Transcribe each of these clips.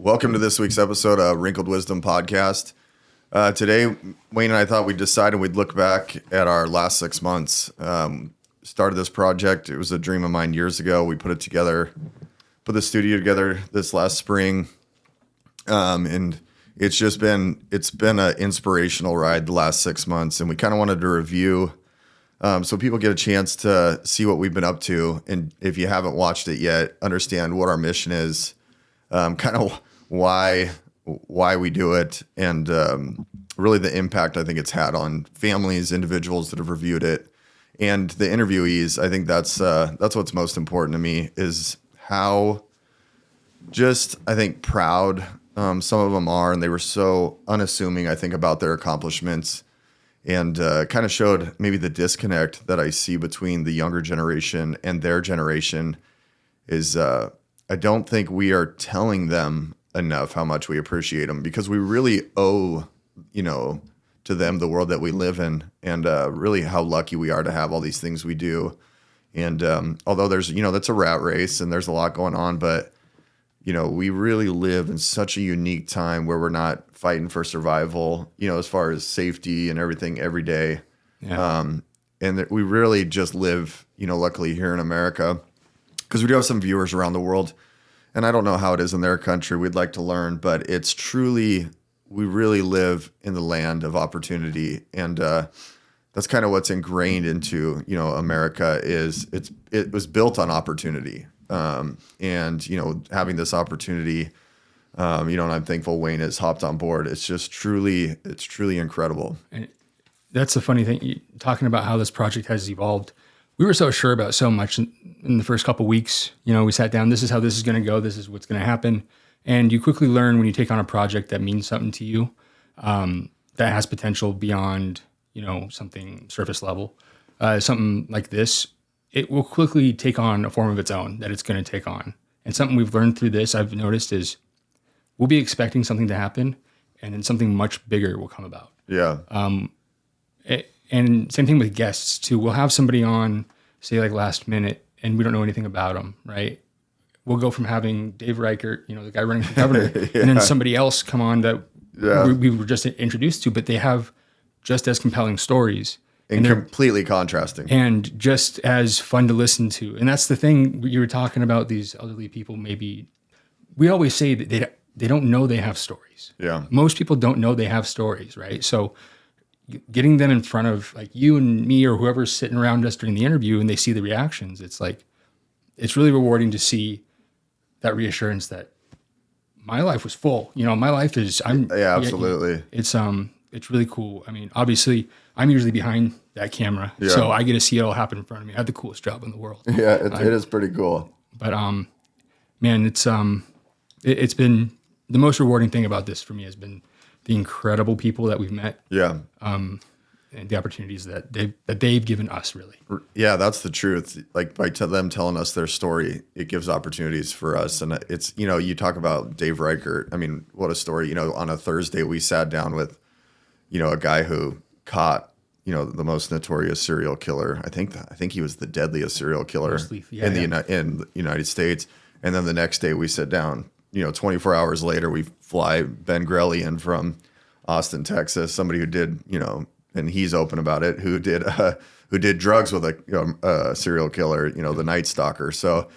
Welcome to this week's episode of Wrinkled Wisdom podcast. Today, Wayne and I thought we'd decided we'd look back at our last 6 months. Started this project. It was a dream of mine years ago. We put it together, put the studio together this last spring. And it's been an inspirational ride the last 6 months. And we kind of wanted to review so people get a chance to see what we've been up to. And if you haven't watched it yet, understand what our mission is, kind of why we do it, and really the impact I think it's had on families, individuals that have reviewed it, and the interviewees. I think that's what's most important to me, is how I think proud some of them are, and they were so unassuming, I think, about their accomplishments, and kind of showed maybe the disconnect that I see between the younger generation and their generation is I don't think we are telling them enough how much we appreciate them, because we really owe, to them the world that we live in, and really how lucky we are to have all these things we do. And although there's, that's a rat race and there's a lot going on, but, we really live in such a unique time where we're not fighting for survival, as far as safety and everything every day. Yeah. And that we really just live, luckily here in America, because we do have some viewers around the world. And I don't know how it is in their country. We'd like to learn, but it's truly, we really live in the land of opportunity. And that's kind of what's ingrained into, America is it was built on opportunity. And, having this opportunity, and I'm thankful Wayne has hopped on board. It's truly incredible. And that's the funny thing, talking about how this project has evolved. We were so sure about so much in the first couple of weeks. We sat down, this is how this is going to go. This is what's going to happen. And you quickly learn when you take on a project that means something to you, that has potential beyond, something surface level. Something like this, it will quickly take on a form of its own that it's going to take on. And something we've learned through this, I've noticed, is we'll be expecting something to happen, and then something much bigger will come about. Yeah. And same thing with guests too. We'll have somebody on, say like last minute, and we don't know anything about them, right? We'll go from having Dave Reichert, the guy running for governor, yeah, and then somebody else come on that we were just introduced to, but they have just as compelling stories. And completely contrasting. And just as fun to listen to. And that's the thing you were talking about, these elderly people, maybe, we always say that they don't know they have stories. Yeah. Most people don't know they have stories, right? So getting them in front of like you and me or whoever's sitting around us during the interview, and they see the reactions, it's really rewarding to see that reassurance that my life was full. My life is, absolutely. It's really cool. I mean, obviously I'm usually behind that camera, so I get to see it all happen in front of me. I have the coolest job in the world. Yeah, it is pretty cool. But man, it's been the most rewarding thing about this for me has been the incredible people that we've met. Yeah. And the opportunities that they've given us, really. Yeah, that's the truth. Like by them telling us their story, it gives opportunities for us. And it's, you talk about Dave Reichert. I mean, what a story. On a Thursday, we sat down with, a guy who caught, the most notorious serial killer. I think he was the deadliest serial killer in the United States. And then the next day we sit down, 24 hours later, we fly Ben Grelly in from Austin, Texas, somebody who did, and he's open about it, who did drugs with a serial killer, the Night Stalker. So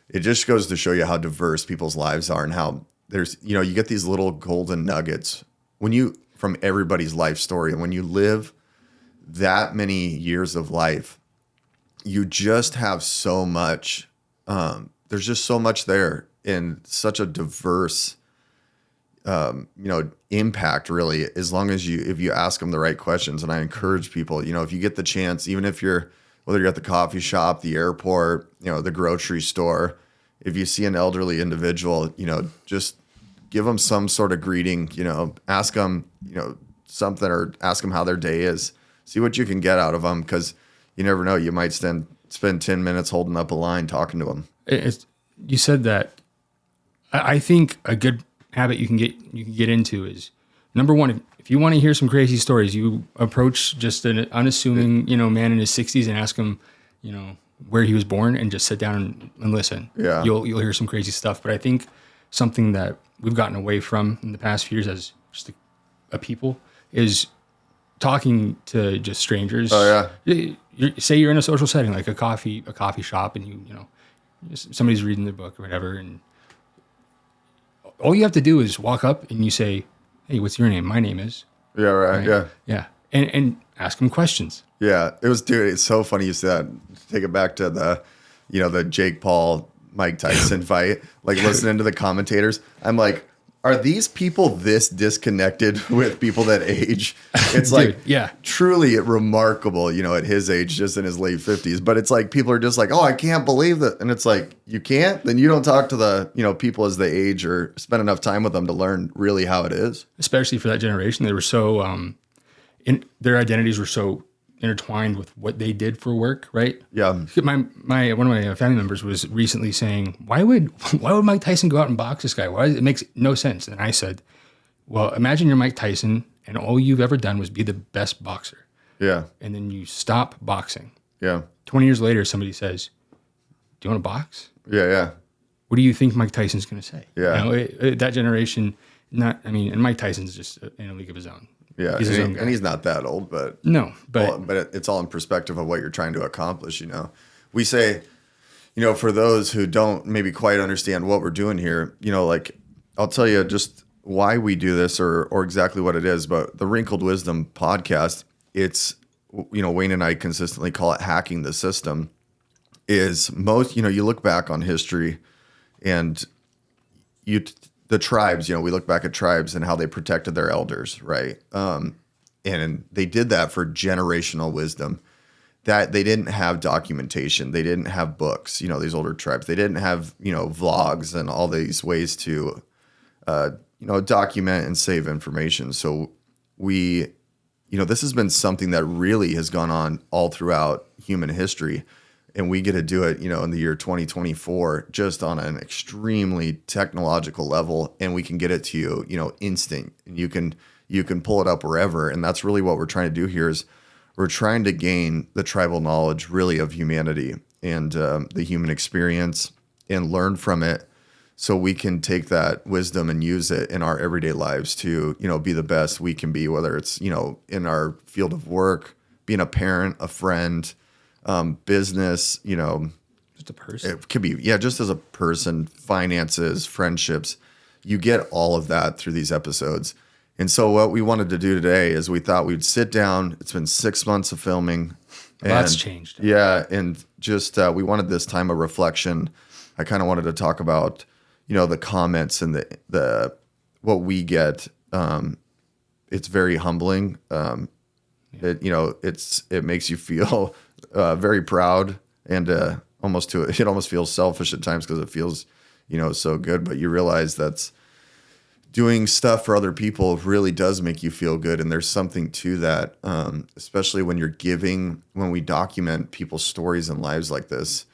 it just goes to show you how diverse people's lives are, and how there's, you get these little golden nuggets from everybody's life story. And when you live that many years of life, you just have so much, there's just so much there, in such a diverse, impact, really, as long as if you ask them the right questions. And I encourage people, if you get the chance, even if whether you're at the coffee shop, the airport, the grocery store, if you see an elderly individual, just give them some sort of greeting, ask them, something, or ask them how their day is, see what you can get out of them. 'Cause you never know, you might spend 10 minutes holding up a line, talking to them. You said that. I think a good habit you can get into is, number one, if you want to hear some crazy stories, you approach just an unassuming, man in his 60s and ask him, where he was born, and just sit down and listen. Yeah. You'll hear some crazy stuff. But I think something that we've gotten away from in the past few years as just a people is talking to just strangers. Oh yeah. Say you're in a social setting, like a coffee shop, and you know, somebody's reading their book or whatever, and all you have to do is walk up and you say, "Hey, what's your name?" "My name is." Yeah, right. Right? Yeah. And ask them questions. Yeah. Dude, it's so funny you said that. Take it back to the Jake Paul, Mike Tyson fight, like listening to the commentators. I'm like, are these people this disconnected with people that age? It's like, yeah, truly remarkable, at his age, just in his late 50s. But it's like, people are just like, oh, I can't believe that. And it's like, you can't? Then you don't talk to the, people as they age or spend enough time with them to learn really how it is. Especially for that generation. They were so, their identities were so intertwined with what they did for work, right? Yeah. One of my family members was recently saying, why would Mike Tyson go out and box this guy? It makes no sense. And I said, well, imagine you're Mike Tyson and all you've ever done was be the best boxer. Yeah. And then you stop boxing. Yeah. 20 years later, somebody says, do you want to box? Yeah. Yeah. What do you think Mike Tyson's going to say? Yeah. That generation, and Mike Tyson's just in a league of his own. Yeah, and he's not that old, but it's all in perspective of what you're trying to accomplish. We say, for those who don't maybe quite understand what we're doing here, like I'll tell you just why we do this or exactly what it is. But the Wrinkled Wisdom podcast, it's Wayne and I consistently call it hacking the system. Is most you look back on history, and the tribes, we look back at tribes and how they protected their elders, right? And they did that for generational wisdom. That they didn't have documentation, they didn't have books. These older tribes, they didn't have vlogs and all these ways to document and save information. So this has been something that really has gone on all throughout human history. And we get to do it, in the year 2024, just on an extremely technological level, and we can get it to you, instant. And you can pull it up wherever. And that's really what we're trying to do here is we're trying to gain the tribal knowledge really of humanity and the human experience and learn from it, so we can take that wisdom and use it in our everyday lives to be the best we can be. Whether it's in our field of work, being a parent, a friend. Business, just a person. It could be, just as a person, finances, friendships, you get all of that through these episodes. And so what we wanted to do today is we thought we'd sit down. It's been 6 months of filming. Lots changed. Yeah. And just, we wanted this time of reflection. I kind of wanted to talk about, the comments and the what we get. It's very humbling. It makes you feel very proud and it almost feels selfish at times because it feels so good, but you realize that's doing stuff for other people really does make you feel good, and there's something to that, especially when we document people's stories and lives like this.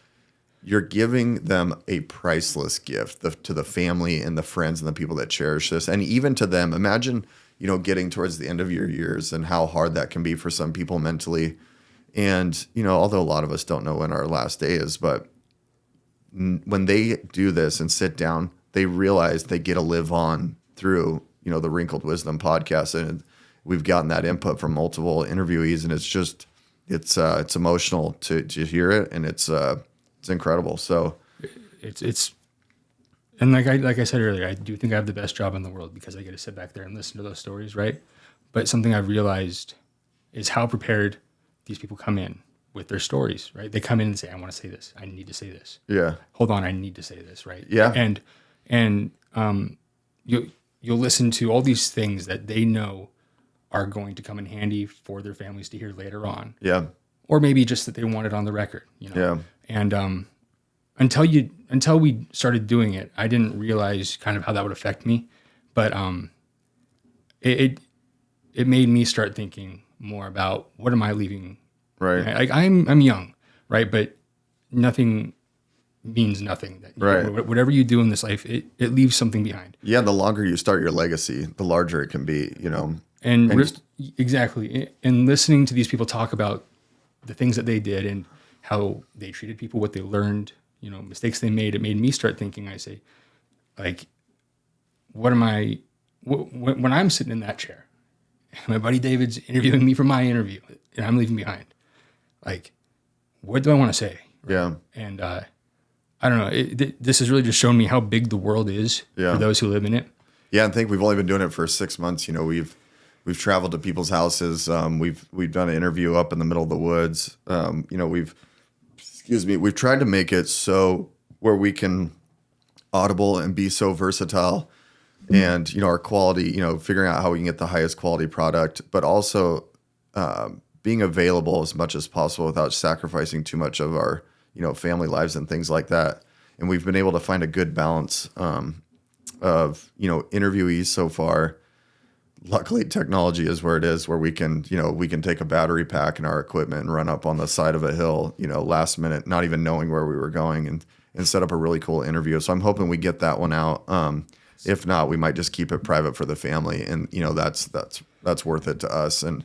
You're giving them a priceless gift to the family and the friends and the people that cherish this, and even to them. Imagine getting towards the end of your years and how hard that can be for some people mentally. And, although a lot of us don't know when our last day is, but when they do this and sit down, they realize they get to live on through, the Wrinkled Wisdom podcast. And we've gotten that input from multiple interviewees, and it's emotional to hear it. And it's incredible. So and like I said earlier, I do think I have the best job in the world because I get to sit back there and listen to those stories, right? But something I've realized is how prepared these people come in with their stories, right? They come in and say, I want to say this. I need to say this. Yeah. Hold on, I need to say this, right? Yeah. And you'll listen to all these things that they know are going to come in handy for their families to hear later on. Yeah. Or maybe just that they want it on the record, Yeah. And until we started doing it, I didn't realize kind of how that would affect me. But it made me start thinking more about what am I leaving? Right. Like I'm young, right? But nothing means nothing. Right. Whatever you do in this life, it leaves something behind. Yeah. The longer you start your legacy, the larger it can be, Exactly. And listening to these people talk about the things that they did and how they treated people, what they learned, mistakes they made, it made me start thinking, I say, like, what am I, when I'm sitting in that chair, my buddy David's interviewing me for my interview and I'm leaving behind, like, what do I want to say? Right? Yeah. And I don't know. This has really just shown me how big the world is for those who live in it. Yeah, I think we've only been doing it for 6 months. You know, we've traveled to people's houses. We've done an interview up in the middle of the woods. You know, we've tried to make it so where we can audible and be so versatile, and you know, our quality. You know, figuring out how we can get the highest quality product, but also being available as much as possible without sacrificing too much of our, you know, family lives and things like that. And we've been able to find a good balance of, you know, interviewees so far. Luckily, technology is where it is, where we can take a battery pack in our equipment and run up on the side of a hill, you know, last minute, not even knowing where we were going, and set up a really cool interview. So I'm hoping we get that one out. If not, we might just keep it private for the family, and you know, that's worth it to us. And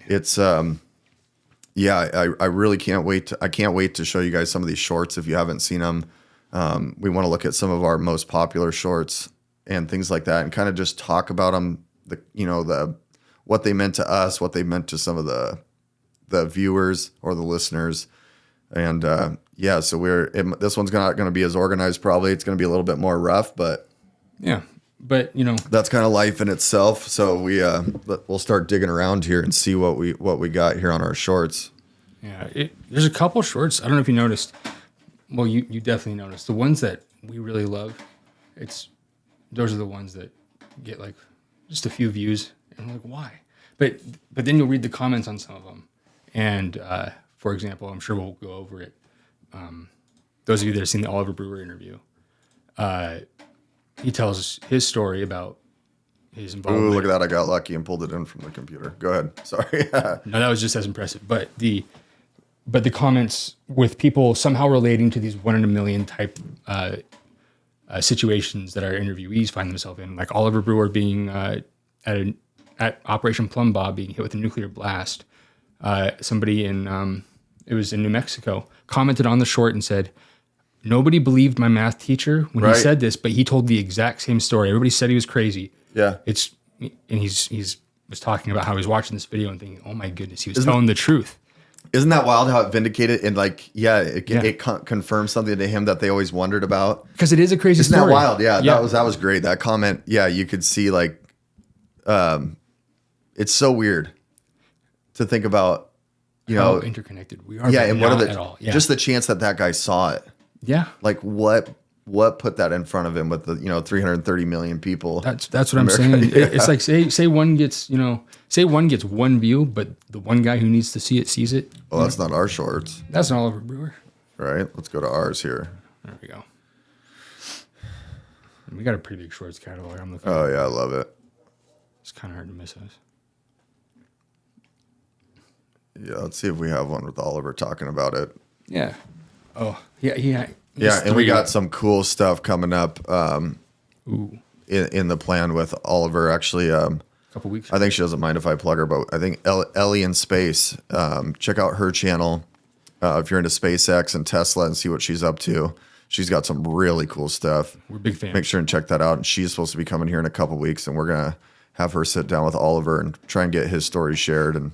it's I really can't wait. I can't wait to show you guys some of these shorts if you haven't seen them. We want to look at some of our most popular shorts and things like that, and kind of just talk about them. What they meant to us, what they meant to some of the viewers or the listeners, and so this one's not going to be as organized. Probably it's going to be a little bit more rough, but you know, that's kind of life in itself. So we'll start digging around here and see what we got here on our shorts. Yeah, there's a couple shorts. I don't know if you noticed. Well, you definitely noticed the ones that we really love. Those are the ones that get like just a few views, and I'm like, why? But then you'll read the comments on some of them, and for example, I'm sure we'll go over it. Those of you that have seen the Oliver Brewer interview, he tells his story about his involvement. Ooh, look at that! I got lucky and pulled it in from the computer. Go ahead. Sorry. No, that was just as impressive. But the comments with people somehow relating to these 1 in a million type situations that our interviewees find themselves in, like Oliver Brewer being at Operation Plum Bob being hit with a nuclear blast. Somebody it was in New Mexico, commented on the short and said, "Nobody believed my math teacher when he said this, but he told the exact same story. Everybody said he was crazy." Yeah. And he's was talking about how he was watching this video and thinking, "Oh my goodness, he was telling the truth." Isn't that wild how it vindicated and it confirmed something to him that they always wondered about? Because it is a crazy story. Isn't that wild? Yeah, that was great. That comment, you could see it's so weird to think about, you how know, interconnected we are. And what are at all. just the chance that guy saw it. Yeah. Like what put that in front of him with the 330 million people? That's what I'm saying. Yeah. It's like say one gets one view, but the one guy who needs to see it sees it. Well, that's not our shorts. That's an Oliver Brewer. Right. Let's go to ours here. There we go. We got a pretty big shorts catalog. I'm looking. Oh yeah, I love it. It's kind of hard to miss us. Yeah, let's see if we have one with Oliver talking about it. Yeah. Oh, yeah. Yeah, and we got some cool stuff coming up Ooh. in the plan with Oliver. Actually, A couple weeks. I think she doesn't mind if I plug her, but I think Ellie in Space. Check out her channel if you're into SpaceX and Tesla and see what she's up to. She's got some really cool stuff. We're big fans. Make sure and check that out. And she's supposed to be coming here in a couple weeks, and we're gonna have her sit down with Oliver and try and get his story shared and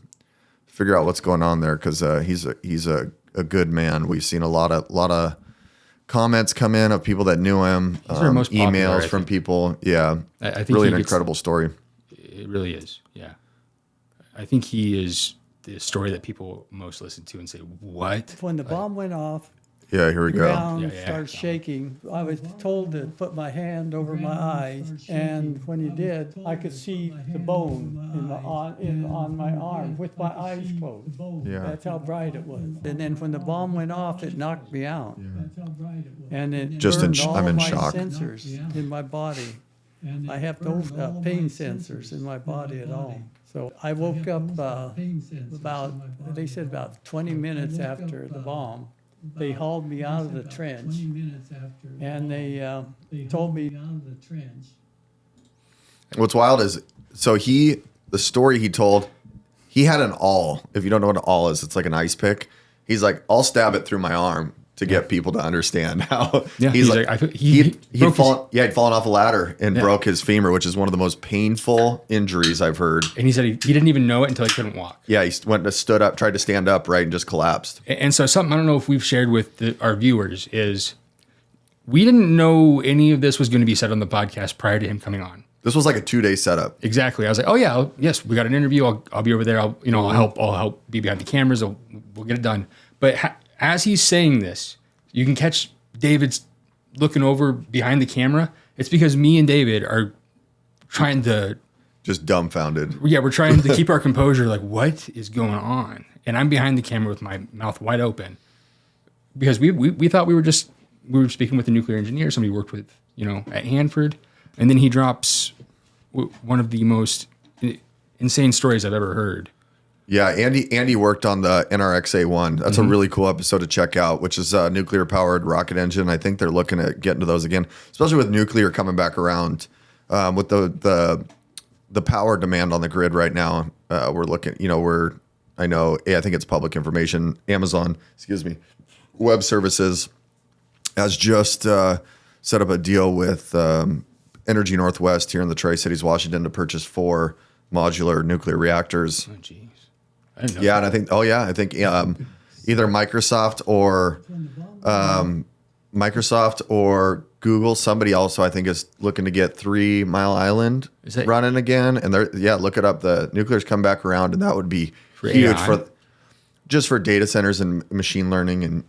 figure out what's going on there, because he's a good man. We've seen a lot of comments come in of people that knew him, most popular, emails from people. Yeah, I think really an incredible story. It really is. Yeah, I think he is the story that people most listen to and say, "What?" When the bomb went off, Yeah, here we the go. ground started shaking. I was told to put my hand over my eyes, and when you did, I could see the bone on my arm with my eyes closed. Yeah. That's how bright it was. And then when the bomb went off, it knocked me out, and it Just burned I'm in all my shock. sensors in my body. I have no pain sensors in my body at all. So I woke up they said about 20 minutes after the bomb. They hauled me out of the trench, and they told me. What's wild is, the story he told, he had an awl. If you don't know what an awl is, it's like an ice pick. He's like, I'll stab it through my arm to get people to understand how Yeah, he's like, he'd fallen off a ladder and broke his femur, which is one of the most painful injuries I've heard. And he said he didn't even know it until he couldn't walk. Yeah, he stood up, tried to stand up, right, and just collapsed. And so something I don't know if we've shared with our viewers is we didn't know any of this was going to be said on the podcast prior to him coming on. This was like a 2-day setup. Exactly. I was like, oh yeah, yes, we got an interview. I'll be over there. I'll help be behind the cameras. We'll get it done. But as he's saying this, you can catch David's looking over behind the camera. It's because me and David are trying to just dumbfounded. Yeah, we're trying to keep our composure. Like, what is going on? And I'm behind the camera with my mouth wide open because we thought we were speaking with a nuclear engineer, somebody worked with at Hanford, and then he drops one of the most insane stories I've ever heard. Yeah, Andy worked on the NRX-A1. That's a really cool episode to check out, which is a nuclear-powered rocket engine. I think they're looking at getting to those again, especially with nuclear coming back around. With the power demand on the grid right now, we're looking. I think it's public information. Amazon, Web Services has just set up a deal with Energy Northwest here in the Tri-Cities, Washington, to purchase 4 modular nuclear reactors. Oh, geez. I didn't know Yeah, that. and I think either Microsoft or Google, somebody also I think is looking to get 3 Mile Island running again. And look it up. The nuclear's come back around, and that would be huge AI? for data centers and machine learning and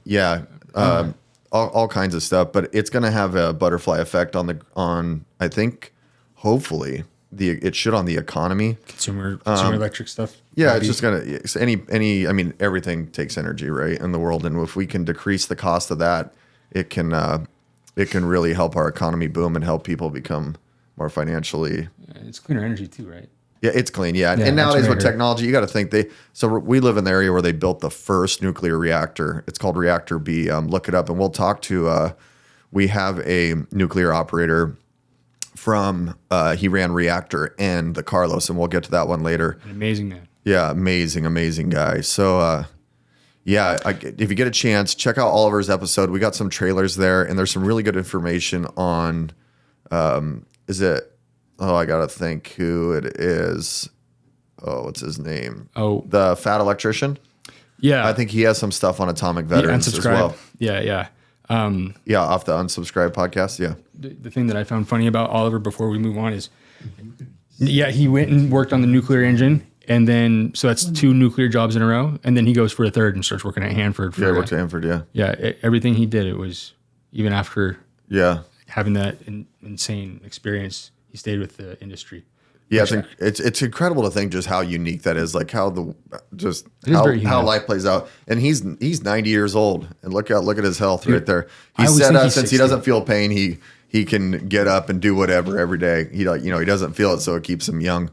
all kinds of stuff. But it's going to have a butterfly effect on I think hopefully it should on the economy. Consumer electric stuff. Yeah, maybe. it's just gonna everything takes energy, right, in the world, and if we can decrease the cost of that, it can really help our economy boom and help people become more financially. It's cleaner energy too, right? Yeah, it's clean. Yeah, and that's nowadays what I with heard. technology, you got to think we live in the area where they built the first nuclear reactor. It's called Reactor B. Look it up, and we'll talk to. We have a nuclear operator from he ran Reactor N, the Carlos, and we'll get to that one later. An amazing man. Yeah, amazing guy. So, if you get a chance, check out Oliver's episode. We got some trailers there, and there's some really good information on. I gotta think who it is. Oh, what's his name? Oh, The fat electrician. yeah. I think he has some stuff on atomic veterans as well. Yeah. Yeah, off the Unsubscribe podcast. Yeah. The thing that I found funny about Oliver before we move on is, he went and worked on the nuclear engine, and then so that's 2 nuclear jobs in a row, and then he goes for a third and starts working at Hanford. Yeah, I worked at Hanford. Yeah. Yeah, everything he did, it was even after Yeah. having that insane experience, he stayed with the industry. Yeah, it's incredible to think just how unique that is, like how very how unique. life plays out. And he's 90 years old, and look at his health right there. I He always said think he's since 60. he doesn't feel pain, he can get up and do whatever every day. He doesn't feel it, so it keeps him young.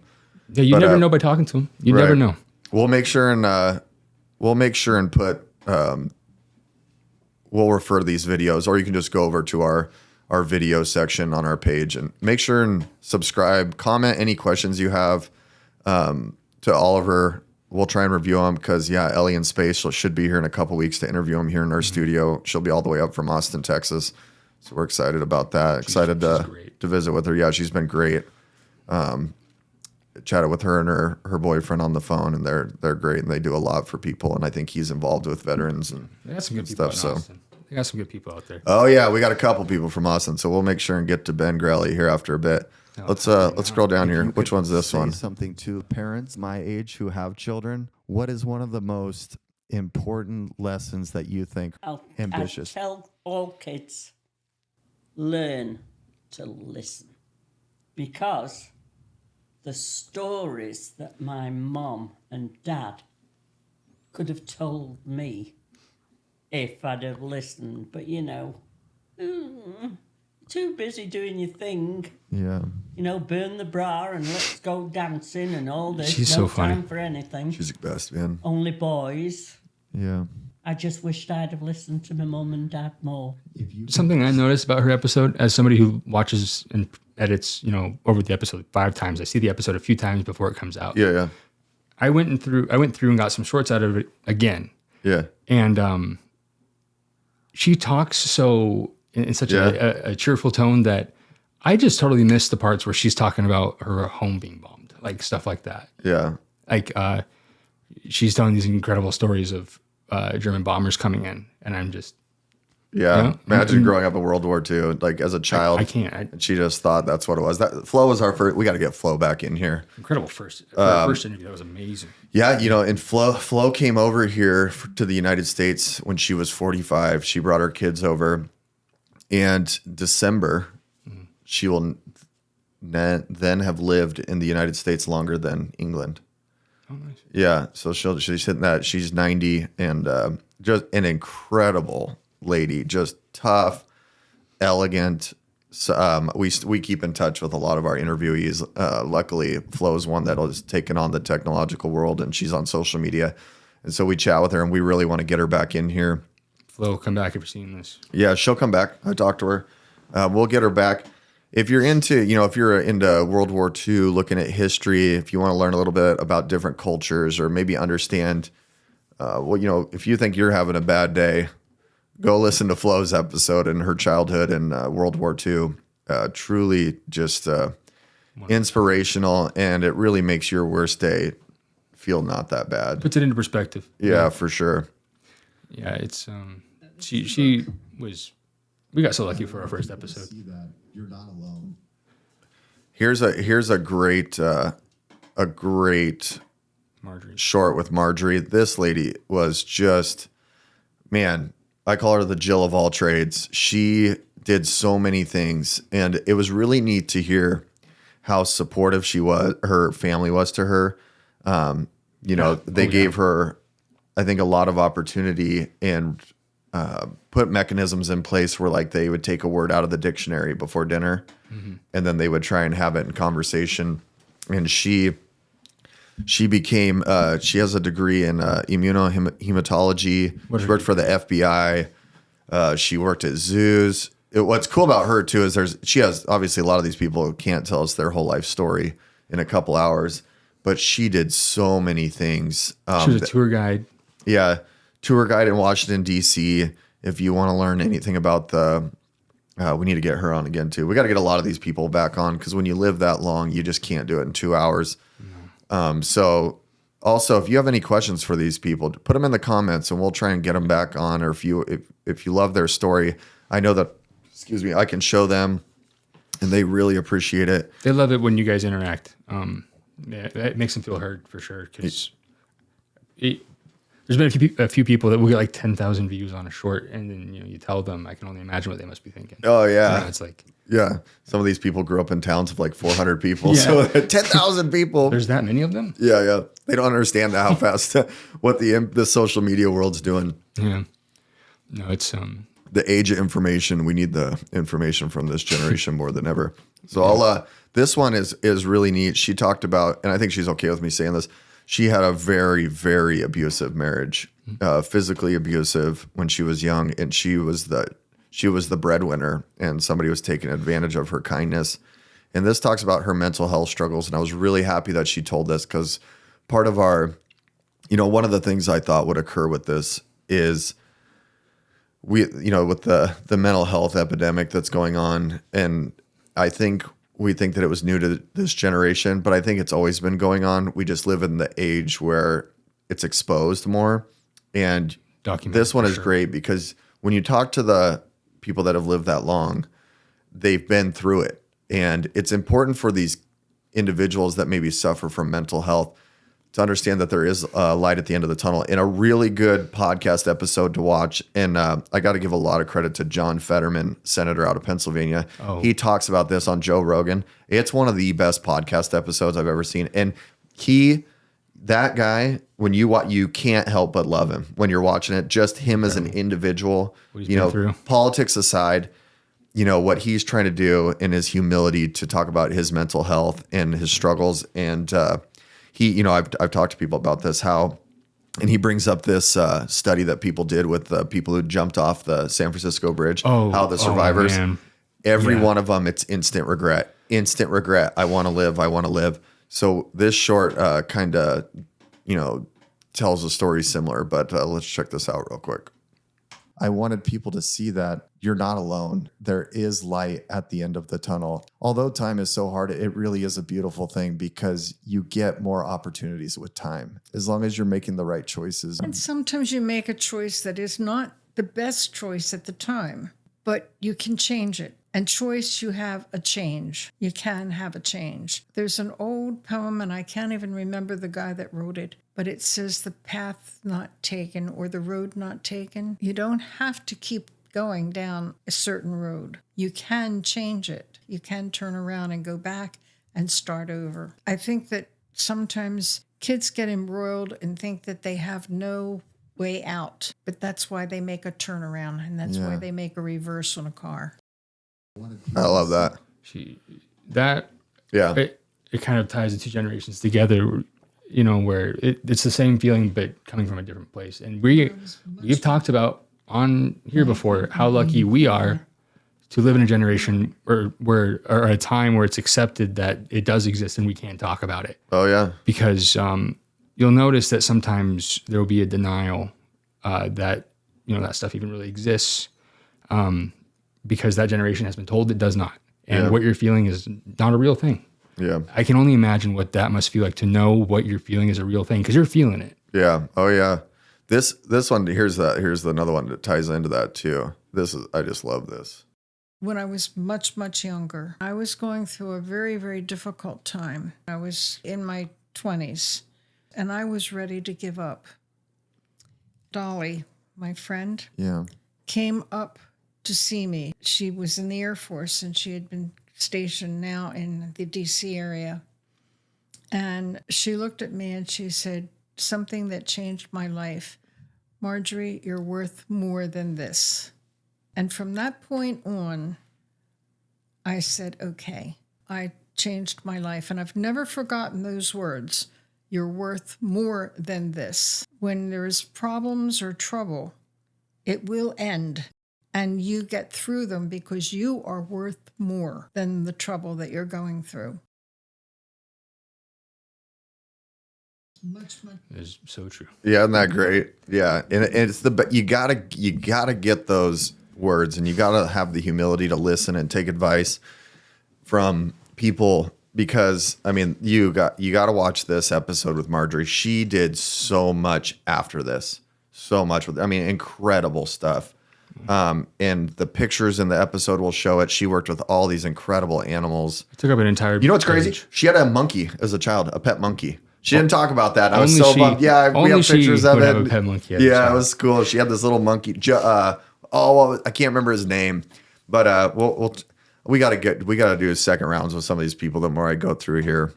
Yeah, you never know by talking to him. You never know. We'll make sure and put we'll refer to these videos, or you can just go over to our video section on our page and make sure and subscribe, comment any questions you have to Oliver. We'll try and review them because Ellie in space should be here in a couple weeks to interview him here in our studio. She'll be all the way up from Austin, Texas. So we're excited about that. Excited to visit with her. Yeah, she's been great. Chatted with her and her boyfriend on the phone, and they're great, and they do a lot for people. And I think he's involved with veterans and They got some good people stuff. in Austin. They got some good people out there. Oh yeah, we got a couple people from Austin, so we'll make sure and get to Ben Grelly here after a bit. Let's scroll down here. Which one's this one? Something to parents my age who have children. What is one of the most important lessons that you think ambitious? I tell all kids, learn to listen, because the stories that my mom and dad could have told me if I'd have listened, but too busy doing your thing. Yeah. Burn the bra and let's go dancing and all this. She's no so funny. time for anything. She's the best, man. Only boys. Yeah. I just wished I'd have listened to my mum and dad more. Something I noticed about her episode, as somebody who watches and edits, over the episode 5 times, I see the episode a few times before it comes out. Yeah. I went through and got some shorts out of it again. Yeah. And she talks so in such Yeah. a cheerful tone that I just totally missed the parts where she's talking about her home being bombed, like stuff like that. Yeah. Like she's telling these incredible stories of German bombers coming in, and I'm just Yeah. Yeah. Imagine growing up in World War II, like as a child. I can't. And she just thought that's what it was. That Flo was our first. We got to get Flo back in here. Incredible first for our first interview. That was amazing. Yeah, and Flo came over here to the United States when she was 45. She brought her kids over, and December, she will then have lived in the United States longer than England. Oh, nice. Yeah, so she's hitting that. She's 90 and just an incredible lady, just tough, elegant. So, we keep in touch with a lot of our interviewees. Luckily, Flo's one that has taken on the technological world, and she's on social media, and so we chat with her, and we really want to get her back in here. Flo, come back if you're seeing this. Yeah, she'll come back. I talked to her. We'll get her back. If you're into, if you're into World War II, looking at history, if you want to learn a little bit about different cultures, or maybe understand, if you think you're having a bad day, go listen to Flo's episode and her childhood in World War II. Truly just inspirational, and it really makes your worst day feel not that bad. Puts it into perspective. Yeah, for sure. Yeah, it's she was. We got so lucky for our first episode. See that you're not alone. Here's a great Marjorie. short with Marjorie. This lady was just, man, I call her the Jill of all trades. She did so many things, and it was really neat to hear how supportive her family was to her. They gave her, I think, a lot of opportunity and put mechanisms in place where like they would take a word out of the dictionary before dinner, and then they would try and have it in conversation. And she became, she has a degree in immunohematology. She worked for the FBI. She worked at zoos. What's cool about her too is she has, obviously a lot of these people can't tell us their whole life story in a couple hours, but she did so many things. She was a tour guide. Yeah. Tour guide in Washington, D.C. If you want to learn anything about we need to get her on again too. We got to get a lot of these people back on, because when you live that long, you just can't do it in 2 hours. So also, if you have any questions for these people, put them in the comments and we'll try and get them back on. Or if you love their story, I know that, I can show them, and they really appreciate it. They love it when you guys interact. It makes them feel heard for sure. Because there's been a few people that will get like 10,000 views on a short, and then you tell them, I can only imagine what they must be thinking. Oh yeah, It's like, yeah. Some of these people grew up in towns of like 400 people, so 10,000 people. There's that many of them. Yeah. They don't understand how fast what the social media world's doing. Yeah. No, it's The age of information. We need the information from this generation more than ever. So this one is really neat. She talked about, and I think she's okay with me saying this, she had a very, very abusive marriage, physically abusive when she was young, and she was the breadwinner, and somebody was taking advantage of her kindness. And this talks about her mental health struggles, and I was really happy that she told this, because part of our, one of the things I thought would occur with this is with the mental health epidemic that's going on, and we think that it was new to this generation, but I think it's always been going on. We just live in the age where it's exposed more. And this one is great, because when you talk to the people that have lived that long, they've been through it. And it's important for these individuals that maybe suffer from mental health to understand that there is a light at the end of the tunnel. In a really good podcast episode to watch, and I got to give a lot of credit to John Fetterman, senator out of Pennsylvania. Oh. He talks about this on Joe Rogan. It's one of the best podcast episodes I've ever seen. And that guy, when you watch, you can't help but love him when you're watching it. Just him as an individual, politics aside, what he's trying to do in his humility to talk about his mental health and his struggles. And I've talked to people about this, and he brings up this study that people did with the people who jumped off the San Francisco Bridge, how the survivors, every one of them, it's instant regret. I want to live. So this short kind of, tells a story similar, but let's check this out real quick. I wanted people to see that you're not alone. There is light at the end of the tunnel. Although time is so hard, it really is a beautiful thing because you get more opportunities with time as long as you're making the right choices. And sometimes you make a choice that is not the best choice at the time, but you can change it. And choice, you have a change. You can have a change. There's an old poem, and I can't even remember the guy that wrote it, but it says the path not taken or the road not taken. You don't have to keep going down a certain road. You can change it. You can turn around and go back and start over. I think that sometimes kids get embroiled and think that they have no way out, but that's why they make a turnaround, and that's why they make a reverse on a car. I love that. Yeah. It kind of ties the two generations together, you know, where it's the same feeling, but coming from a different place. And we've talked about on here before how lucky we are to live in a generation or a time where it's accepted that it does exist and we can't talk about it. Oh yeah. Because you'll notice that sometimes there will be a denial that, you know, that stuff even really exists. Because that generation has been told it does not. And what you're feeling is not a real thing. Yeah. I can only imagine what that must feel like to know what you're feeling is a real thing because you're feeling it. Yeah. Oh yeah. This one, here's another one that ties into that too. I just love this. When I was much, much younger, I was going through a very, very difficult time. I was in my 20s, and I was ready to give up. Dolly, my friend, came up to see me. She was in the Air Force, and she had been stationed now in the D.C. area. And she looked at me and she said something that changed my life. Marjorie, you're worth more than this. And from that point on, I said, okay, I changed my life. And I've never forgotten those words. You're worth more than this. When there's problems or trouble, it will end. And you get through them because you are worth more than the trouble that you're going through. It's so true. Yeah, isn't that great? Yeah, and it's you gotta get those words, and you gotta have the humility to listen and take advice from people, because I mean, you gotta watch this episode with Marjorie. She did so much after this, so much with, I mean, incredible stuff. And the pictures in the episode will show it. She worked with all these incredible animals. Took up an entire. You know what's crazy? page. She had a monkey as a child, a pet monkey. She didn't talk about that. I was Only so she- bummed. Yeah, we only have she pictures of would it. have a pet monkey as a Yeah, it child. was cool. She had this little monkey. I can't remember his name, but we gotta do second rounds with some of these people. The more I go through here,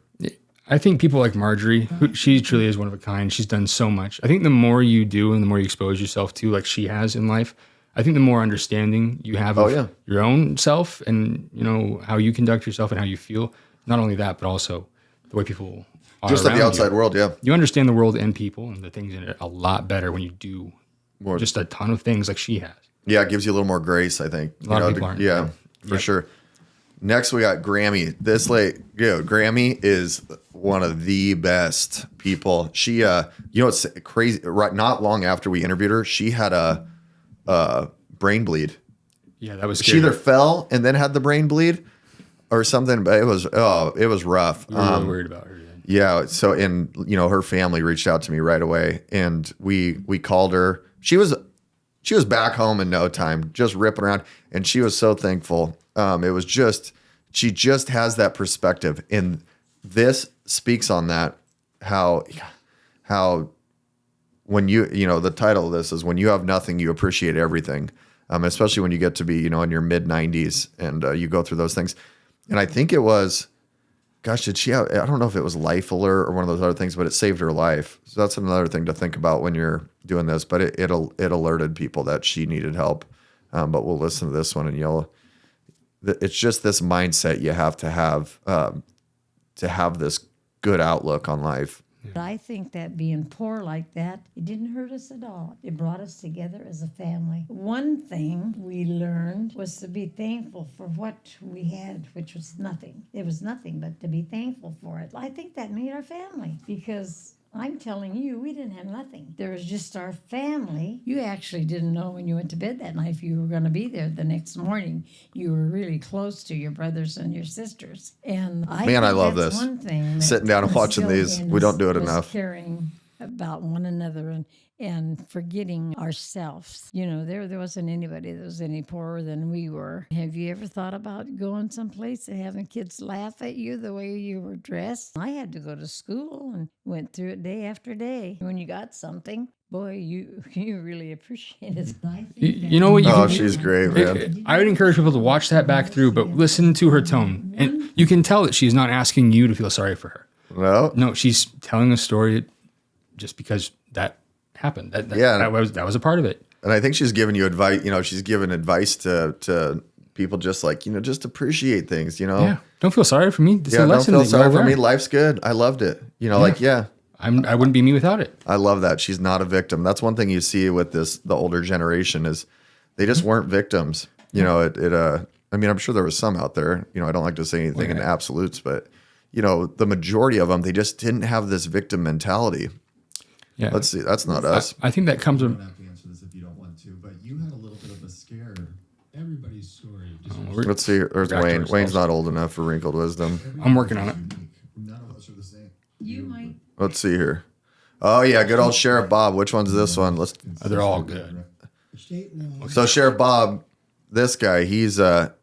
I think people like Marjorie, she truly is one of a kind. She's done so much. I think the more you do and the more you expose yourself to, like she has in life, I think the more understanding you have of your own self and, you know, how you conduct yourself and how you feel. Not only that, but also the way people are just of around the outside you. world. Yeah, You understand the world and people and the things in it a lot better when you do just a ton of things like she has. Yeah, it gives you a little more grace, I think. A lot of people aren't. Yeah, for sure. Next, we got Grammy. Grammy is one of the best people. She, you know, it's crazy. Right, not long after we interviewed her, she had a brain bleed. Yeah, that was She scary. either fell and then had the brain bleed, or something. But it was rough. We were really worried about her. Then. Yeah. So, and you know, her family reached out to me right away, and we called her. She was back home in no time, just ripping around, and she was so thankful. It was just, she just has that perspective, and this speaks on that. How when you know, the title of this is When You Have Nothing, You Appreciate Everything. Especially when you get to be, you know, in your mid 90s and you go through those things. And I think it was, gosh, did she have, I don't know if it was Life Alert or one of those other things, but it saved her life. So that's another thing to think about when you're doing this. But it alerted people that she needed help. But we'll listen to this one, and it's just this mindset you have to have this good outlook on life. But I think that being poor like that, it didn't hurt us at all. It brought us together as a family. One thing we learned was to be thankful for what we had, which was nothing. It was nothing, but to be thankful for it. I think that made our family, because I'm telling you, we didn't have nothing. There was just our family. You actually didn't know when you went to bed that night if you were going to be there the next morning. You were really close to your brothers and your sisters. And I Man, think I love that's this. one thing. Sitting down and watching these. We don't do it enough. Caring about one another and forgetting ourselves. You know, there wasn't anybody that was any poorer than we were. Have you ever thought about going someplace and having kids laugh at you the way you were dressed? I had to go to school and went through it day after day. When you got something, boy, you really appreciate it. You know what? Oh, she's great, man. I would encourage people to watch that back through, but listen to her tone. And you can tell that she's not asking you to feel sorry for her. No, No, she's telling a story just because that happened. Yeah. That was a part of it. and I think she's giving you advice. You know, she's giving advice to people, just like, you know, just appreciate things. You know, Yeah. Don't feel sorry for me. This is yeah. a Don't lesson feel that sorry you'll for me. learn. Life's good. I loved it. You know, like yeah. I wouldn't be me without it. I love that. She's not a victim. That's one thing you see with the older generation is they just weren't victims. You know, I mean, I'm sure there was some out there, you know, I don't like to say anything in absolutes, but you know, the majority of them, they just didn't have this victim mentality. Yeah. Let's see. That's not us. I think that comes You with. don't have to answer this if you don't want to, but you had a little bit of a scare. Everybody's story deserves we're- Let's see. There's Back to Wayne. ourselves. Wayne's not old enough for Wrinkled Wisdom. I'm working on it. None of us are the same. You might. Let's see here. Oh yeah, good old Sheriff Bob. Which one's this one? Let's. They're all good. state law. So Sheriff Bob, this guy, he's a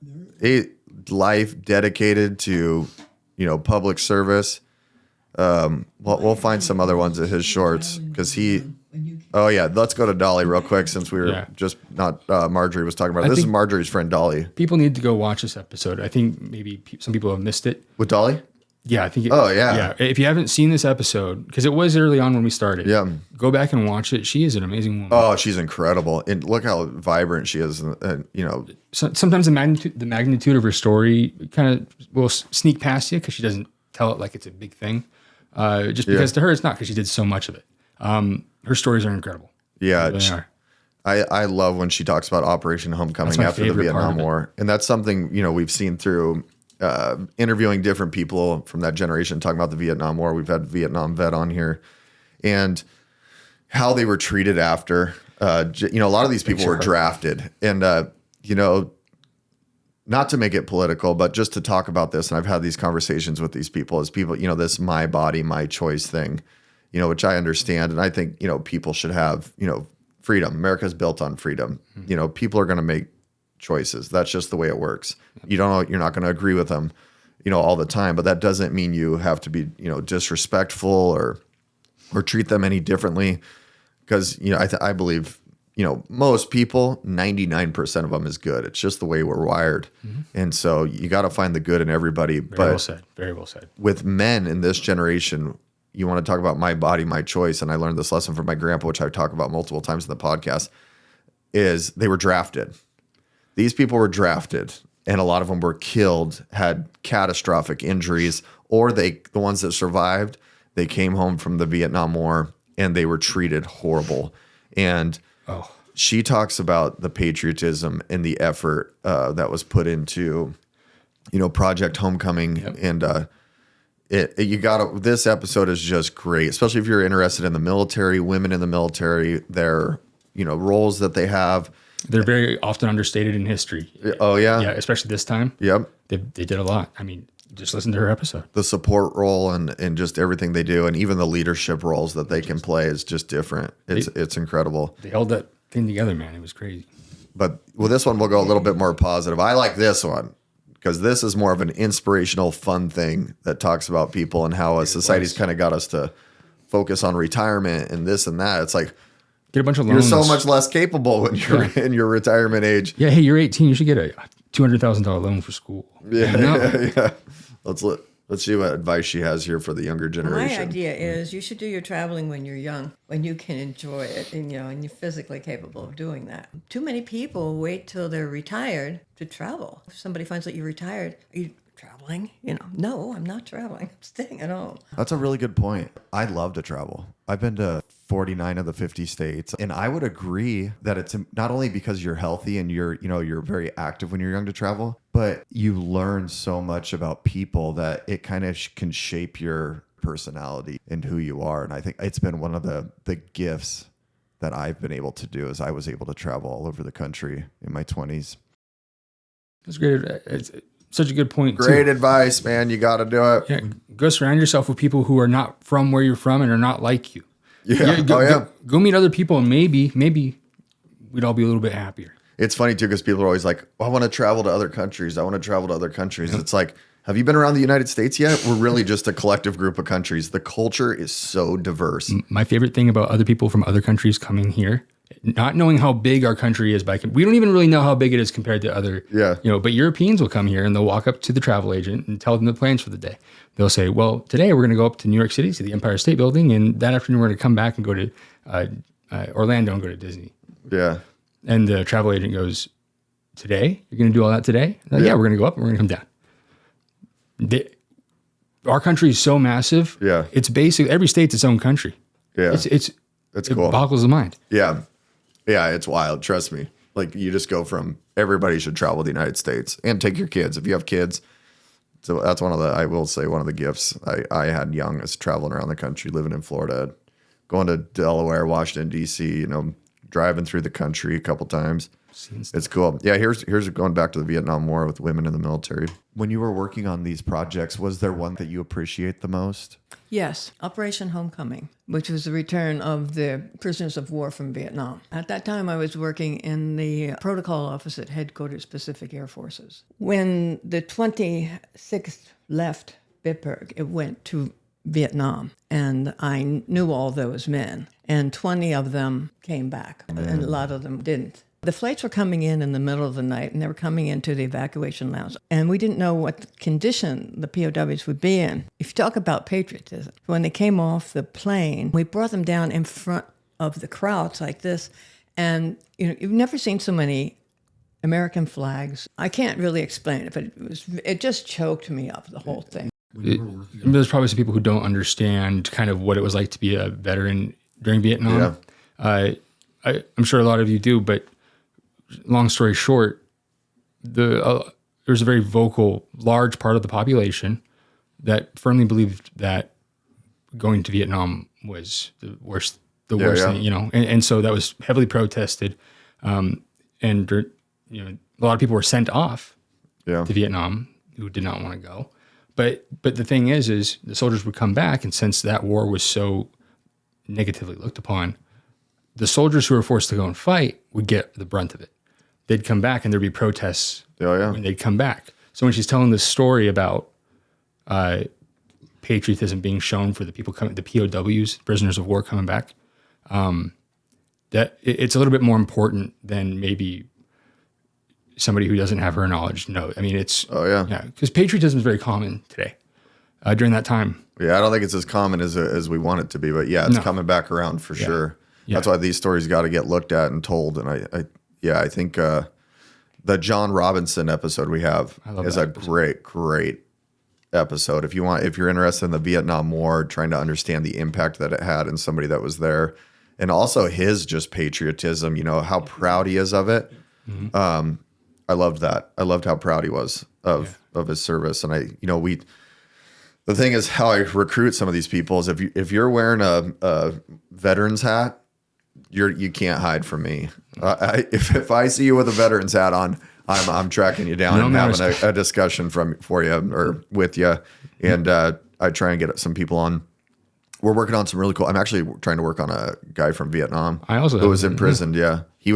life dedicated to, you know, public service. We'll find some other ones of his shorts because he. Oh yeah, let's go to Dolly real quick since we were just not Marjorie was talking about it. This is think- Marjorie's friend Dolly. People need to go watch this episode. I think maybe some people have missed it. With Dolly? Yeah, I think. Oh, yeah. Yeah. If you haven't seen this episode, because it was early on when we started. Yeah. Go back and watch it. She is an amazing woman. Oh, she's incredible, and look how vibrant she is. And you know, Sometimes the magnitude of her story kind of will sneak past you because she doesn't tell it like it's a big thing. Just because to her it's not, because she did so much of it. Her stories are incredible. yeah, They are. I love when she talks about Operation Homecoming That's my after the favorite part Vietnam of it. War, and that's something, you know, we've seen through interviewing different people from that generation talking about the Vietnam War. We've had Vietnam vet on here, and how they were treated after. You know, a lot of these people were drafted, and you know, not to make it political, but just to talk about this. And I've had these conversations with these people as people, you know, this my body, my choice thing, you know, which I understand. And I think, you know, people should have, you know, freedom. America's built on freedom. You know, people are going to make choices. That's just the way it works. You don't know, you're not going to agree with them, you know, all the time, but that doesn't mean you have to be, you know, disrespectful or treat them any differently. Because, you know, I believe, you know, most people, 99% of them is good. It's just the way we're wired. And so you got to find the good in everybody. Very well said. Very well said. With men in this generation, you want to talk about my body, my choice. And I learned this lesson from my grandpa, which I talk about multiple times in the podcast, is they were drafted. These people were drafted, and a lot of them were killed, had catastrophic injuries, or the ones that survived, they came home from the Vietnam War and they were treated horrible. And she talks about the patriotism and the effort that was put into, you know, Project Homecoming. And this episode is just great, especially if you're interested in the military, women in the military, their, you know, roles that they have. They're very often understated in history. Oh yeah. Yeah, especially this time. Yep. They did a lot. I mean, just listen to her episode. The support role and just everything they do, and even the leadership roles that they can play is just different. It's incredible. They held that thing together, man. It was crazy. But with this one, we'll go a little bit more positive. I like this one because this is more of an inspirational, fun thing that talks about people and how society's kind of got us to focus on retirement and this and that. It's like, Get a bunch of you're loans. so much less capable when you're in your retirement age. Yeah, hey, you're 18. You should get a $200,000 loan for school. Yeah, No. yeah. Let's see what advice she has here for the younger My generation. idea is you should do your traveling when you're young, when you can enjoy it, and and you're physically capable of doing that. Too many people wait till they're retired to travel. If somebody finds out you're retired, are you traveling? No, I'm not traveling. I'm staying at home. That's a really good point. I love to travel. I've been to 49 of the 50 states, and I would agree that it's not only because you're healthy and you're very active when you're young to travel, but you learn so much about people that it kind of can shape your personality and who you are. And I think it's been one of the gifts that I've been able to do is I was able to travel all over the country in my 20s. That's great. It's such a good point. Great too. advice, man. You got to do it. Yeah, go surround yourself with people who are not from where you're from and are not like you. Yeah. Go meet other people, and maybe we'd all be a little bit happier. It's funny too, because people are always like, I want to travel to other countries. It's like, have you been around the United States yet? We're really just a collective group of countries. The culture is so diverse. My favorite thing about other people from other countries coming here, not knowing how big our country is, we don't even really know how big it is compared to other, but Europeans will come here and they'll walk up to the travel agent and tell them the plans for the day. They'll say, well, today we're going to go up to New York City, to the Empire State Building, and that afternoon we're going to come back and go to Orlando and go to Disney. Yeah. And the travel agent goes, today? You're going to do all that today? Like, yeah, we're going to go up and we're going to come down. Our country is so massive. Yeah. It's basically, every state's its own country. Yeah. It's cool. It boggles the mind. Yeah. Yeah, it's wild. Trust me. Like, you just go from everybody should travel the United States and take your kids if you have kids. So that's one of the gifts I had young is traveling around the country, living in Florida, going to Delaware, Washington, D.C., driving through the country a couple times. It's cool. Yeah, here's going back to the Vietnam War with women in the military. When you were working on these projects, was there one that you appreciate the most? Yes, Operation Homecoming, which was the return of the prisoners of war from Vietnam. At that time, I was working in the protocol office at Headquarters Pacific Air Forces. When the 26th left Bitburg, it went to Vietnam, and I knew all those men, and 20 of them came back, and a lot of them didn't. The flights were coming in the middle of the night, and they were coming into the evacuation lounge. And we didn't know what condition the POWs would be in. If you talk about patriotism, when they came off the plane, we brought them down in front of the crowds like this. And you've never seen so many American flags. I can't really explain it, but it just choked me up, the whole thing. There's probably some people who don't understand kind of what it was like to be a veteran during Vietnam. Yeah. I'm sure a lot of you do, but long story short, there's a very vocal, large part of the population that firmly believed that going to Vietnam was the worst thing, and so that was heavily protested. And a lot of people were sent off to Vietnam who did not want to go. But the thing is the soldiers would come back, and since that war was so negatively looked upon, the soldiers who were forced to go and fight would get the brunt of it. They'd come back, and there'd be protests when they'd come back. So when she's telling this story about patriotism being shown for the people coming, the POWs, prisoners of war coming back, that it's a little bit more important than maybe somebody who doesn't have her knowledge knows. I mean, because patriotism is very common today. During that time, I don't think it's as common as we want it to be, but it's coming back around for sure. Yeah. That's why these stories got to get looked at and told. And I think the John Robinson episode we have is a great episode. If you're interested in the Vietnam War, trying to understand the impact that it had in somebody that was there, and also his just patriotism, how proud he is of it. Mm-hmm. I loved that. I loved how proud he was of his service. And the thing is how I recruit some of these people is if you're wearing a veteran's hat, you can't hide from me. If I see you with a veteran's hat on, I'm tracking you down and having a discussion for you or with you. And I try and get some people on. We're working on some really cool. I'm actually trying to work on a guy from Vietnam who was imprisoned. Yeah, he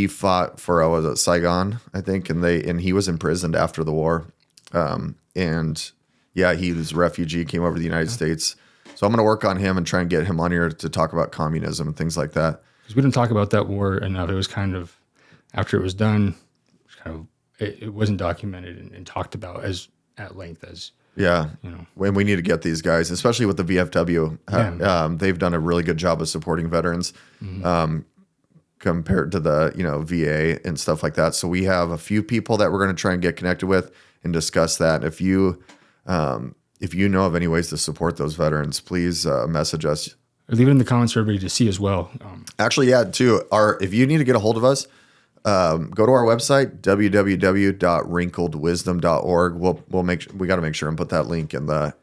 fought for was it Saigon, I think, and he was imprisoned after the war. He was a refugee, came over to the United States. So I'm going to work on him and try and get him on here to talk about communism and things like that. Because we didn't talk about that war enough. It was kind of, after it was done, it wasn't documented and talked about as at length as. Yeah. When we need to get these guys, especially with the VFW, they've done a really good job of supporting veterans compared to the, VA and stuff like that. So we have a few people that we're going to try and get connected with and discuss that. If you know of any ways to support those veterans, please message us. Or leave it in the comments for everybody to see as well. Actually, too. If you need to get a hold of us, go to our website, www.wrinkledwisdom.org. We got to make sure and put that link in the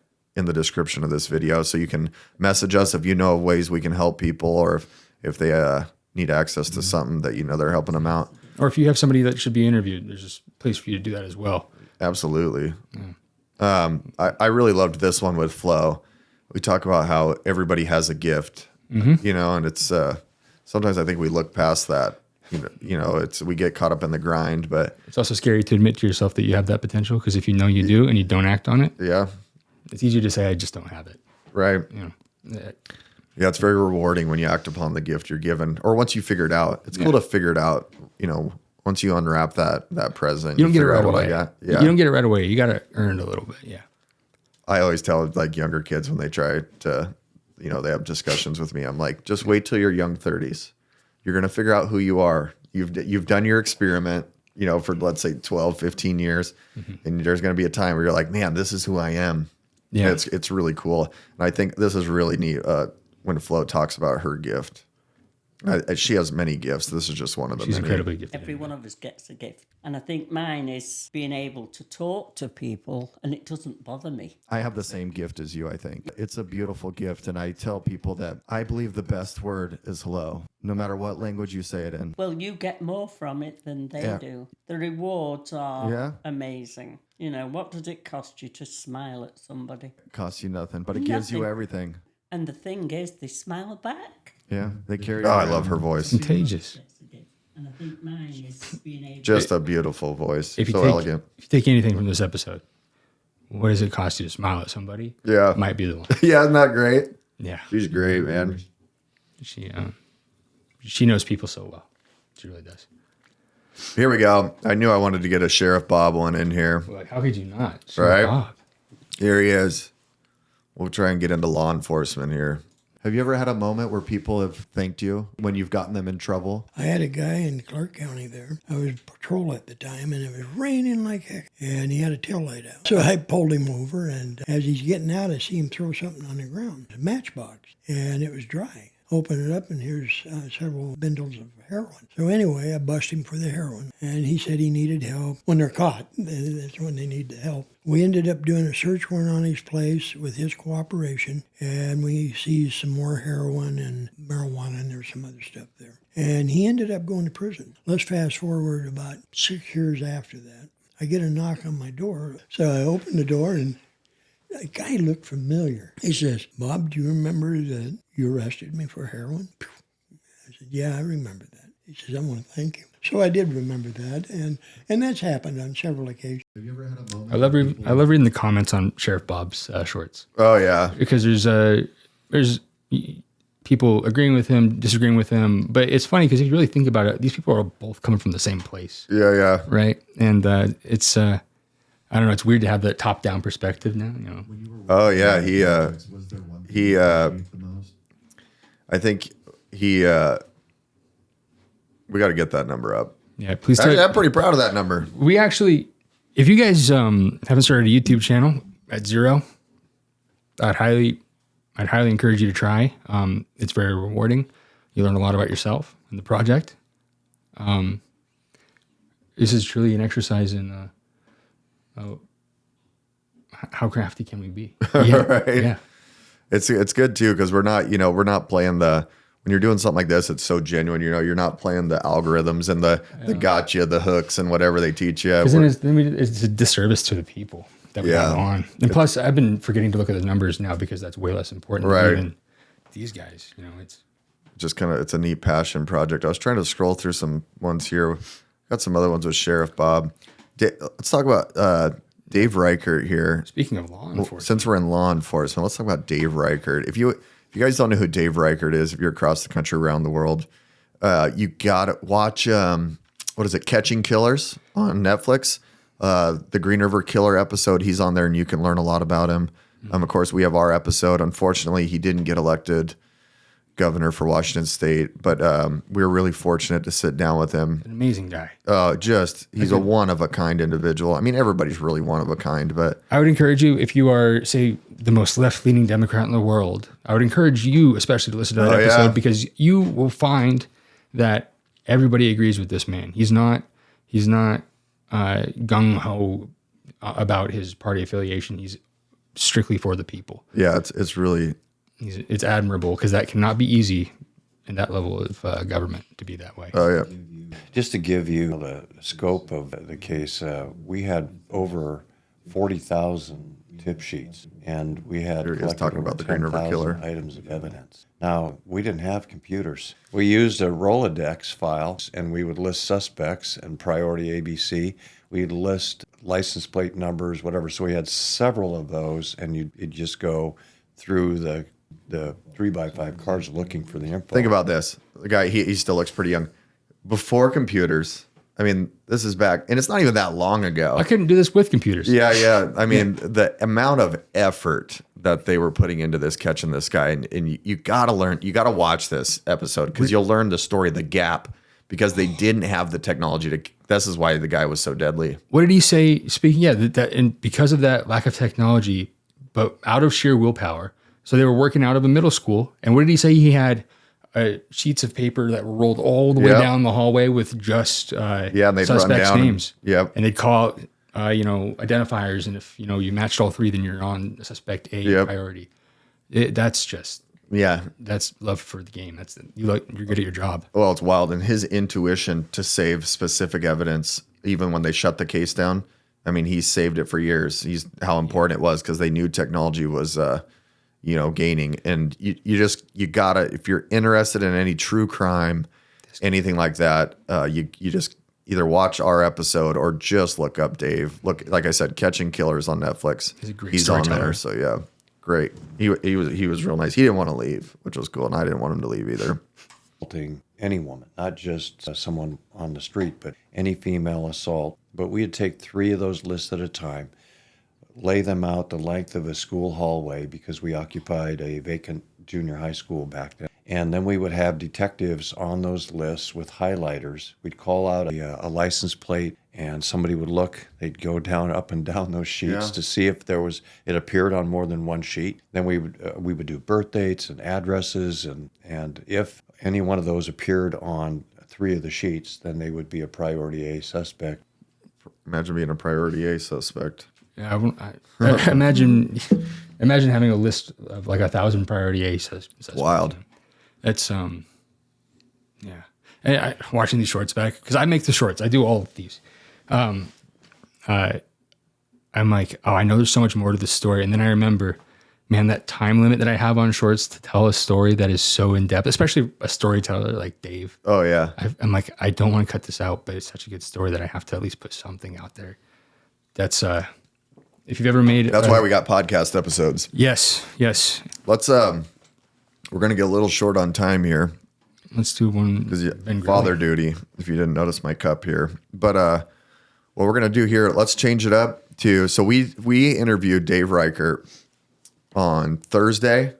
description of this video, so you can message us if you know of ways we can help people, or if they need access to something that they're helping them out. Or if you have somebody that should be interviewed, there's a place for you to do that as well. Absolutely. I really loved this one with Flo. We talk about how everybody has a gift, and it's sometimes I think we look past that. We get caught up in the grind, but It's also scary to admit to yourself that you have that potential, because if you know you do and you don't act on it, yeah, it's easier to say, I just don't have it. right. Yeah. Yeah, it's very rewarding when you act upon the gift you're given, or once you figure it out. It's cool to figure it out. Once you unwrap that present, You don't get it figure right out what away. I got. Yeah, You don't get it right away. You got to earn it a little bit. Yeah. I always tell like younger kids when they try to, they have discussions with me. I'm like, just wait till your young 30s. You're gonna figure out who you are. You've done your experiment, for let's say 12, 15 years, and there's gonna be a time where you're like, man, this is who I am. Yeah. And it's really cool, and I think this is really neat. When Flo talks about her gift, she has many gifts. This is just one of them. She's incredibly gifted. Every one of us gets a gift. And I think mine is being able to talk to people, and it doesn't bother me. I have the same gift as you, I think. It's a beautiful gift, and I tell people that I believe the best word is hello, no matter what language you say it in. Well, you get more from it than they do. The rewards are amazing. What does it cost you to smile at somebody? It costs you nothing, but it gives you Nothing. everything. And the thing is, they smile back. Yeah, they carry. Oh, I love her voice. Contagious. And I think mine is being able Just a beautiful voice. If you So take, elegant. If you take anything from this episode, what does it cost you to smile at somebody? Yeah. Might be the one. Yeah, isn't that great? Yeah. She's great, man. She knows people so well. She really does. Here we go. I knew I wanted to get a Sheriff Bob one in here. Like, how could you not? Right. Bob. Here he is. We'll try and get into law enforcement here. Have you ever had a moment where people have thanked you when you've gotten them in trouble? I had a guy in Clark County there. I was patrol at the time, and it was raining like heck, and he had a tail light out. So I pulled him over, and as he's getting out, I see him throw something on the ground, a matchbox, and it was dry. Open it up, and here's several bundles of heroin. So anyway, I bust him for the heroin, and he said he needed help. When they're caught, that's when they need the help. We ended up doing a search warrant on his place with his cooperation, and we seized some more heroin and marijuana, and there's some other stuff there. And he ended up going to prison. Let's fast forward about 6 years after that. I get a knock on my door, so I open the door, and the guy looked familiar. He says, "Bob, do you remember that you arrested me for heroin?" I said, "Yeah, I remember that." He says, "I want to thank you." So I did remember that, and that's happened on several occasions. Have you ever had a moment? I love reading the comments on Sheriff Bob's shorts, Oh, yeah. because there's people agreeing with him, disagreeing with him, but it's funny because if you really think about it, these people are both coming from the same place, Yeah, yeah. right? And it's I don't know, it's weird to have that top-down perspective now. Oh, yeah. Was there one He, the most? I think he, we got to get that number up. Yeah, please. Actually, I'm pretty proud of that number. We actually, if you guys haven't started a YouTube channel at zero, I'd highly encourage you to try. It's very rewarding. You learn a lot about yourself and the project. This is truly an exercise in how crafty can we be? Yeah, Right. yeah. It's good too, because we're not playing when you're doing something like this, it's so genuine. You're not playing the algorithms and the gotcha, the hooks, and whatever they teach you. Because then it's a disservice to the people that we have Yeah. on. And plus, I've been forgetting to look at the numbers now because that's way less important Right. than even these guys. It's Just it's a neat passion project. I was trying to scroll through some ones here. Got some other ones with Sheriff Bob. Let's talk about Dave Reichert here. speaking of law enforcement. Since we're in law enforcement, let's talk about Dave Reichert. If you guys don't know who Dave Reichert is, if you're across the country, around the world, you gotta watch what is it, Catching Killers on Netflix. The Green River Killer episode, he's on there, and you can learn a lot about him. Of course, we have our episode. Unfortunately, he didn't get elected governor for Washington State, but we were really fortunate to sit down with him. An amazing guy. He's a one-of-a-kind individual. I mean, everybody's really one-of-a-kind, but I would encourage you, if you are, say, the most left-leaning Democrat in the world, I would encourage you especially to listen to that episode, yeah. because you will find that everybody agrees with this man. He's not gung ho about his party affiliation. He's strictly for the people. Yeah, it's really It's admirable because that cannot be easy in that level of government to be that way. oh yeah. Just to give you the scope of the case, we had over 40,000 tip sheets, and we had Here he is collected talking over about the Green River 10,000 Killer. items of evidence. Now, we didn't have computers. We used a Rolodex file, and we would list suspects and priority ABC. We'd list license plate numbers, whatever. So we had several of those, and you'd just go through the 3x5 cards looking for the info. Think about this. The guy, he still looks pretty young. Before computers, I mean, this is back, and it's not even that long ago. I couldn't do this with computers. Yeah. I mean, the amount of effort that they were putting into this, catching this guy, and you gotta learn, you gotta watch this episode because you'll learn the story, the gap, because they didn't have the technology to. This is why the guy was so deadly. What did he say? Speaking, that and because of that lack of technology, but out of sheer willpower. So they were working out of a middle school, and what did he say? He had sheets of paper that were rolled all the way down the hallway with just And they'd run suspects' down names. And they'd call identifiers, and if you matched all three, then you're on suspect A priority. That's love for the game. You're good at your job. Well, it's wild. And his intuition to save specific evidence, even when they shut the case down, I mean, he saved it for years. How important it was because they knew technology was, gaining. And you gotta, if you're interested in any true crime, anything like that, you just either watch our episode or just look up Dave. Look, like I said, Catching Killers on Netflix. He's a great He's on storyteller. there. So yeah, great. He was real nice. He didn't want to leave, which was cool. And I didn't want him to leave either. Assaulting any woman, not just someone on the street, but any female assault. But we'd take 3 of those lists at a time, lay them out the length of a school hallway because we occupied a vacant junior high school back then. And then we would have detectives on those lists with highlighters. We'd call out a license plate, and somebody would look. They'd go up and down those sheets to see if it appeared on more than one sheet. Then we would do birth dates and addresses, and if any one of those appeared on 3 of the sheets, then they would be a priority A suspect. Imagine being a priority A suspect. Yeah, I imagine having a list of like 1,000 priority A suspects. Wild. That's yeah. And watching these shorts back because I make the shorts. I do all of these. I'm like, oh, I know there's so much more to this story, and then I remember, man, that time limit that I have on shorts to tell a story that is so in depth, especially a storyteller like Dave. Oh yeah. I'm like, I don't want to cut this out, but it's such a good story that I have to at least put something out there. That's if you've ever made. That's why we got podcast episodes. Yes. Let's we're gonna get a little short on time here Let's do one. because Ben father Grilly. duty. If you didn't notice my cup here, but what we're gonna do here, let's change it up to. So we interviewed Dave Reichert on Thursday.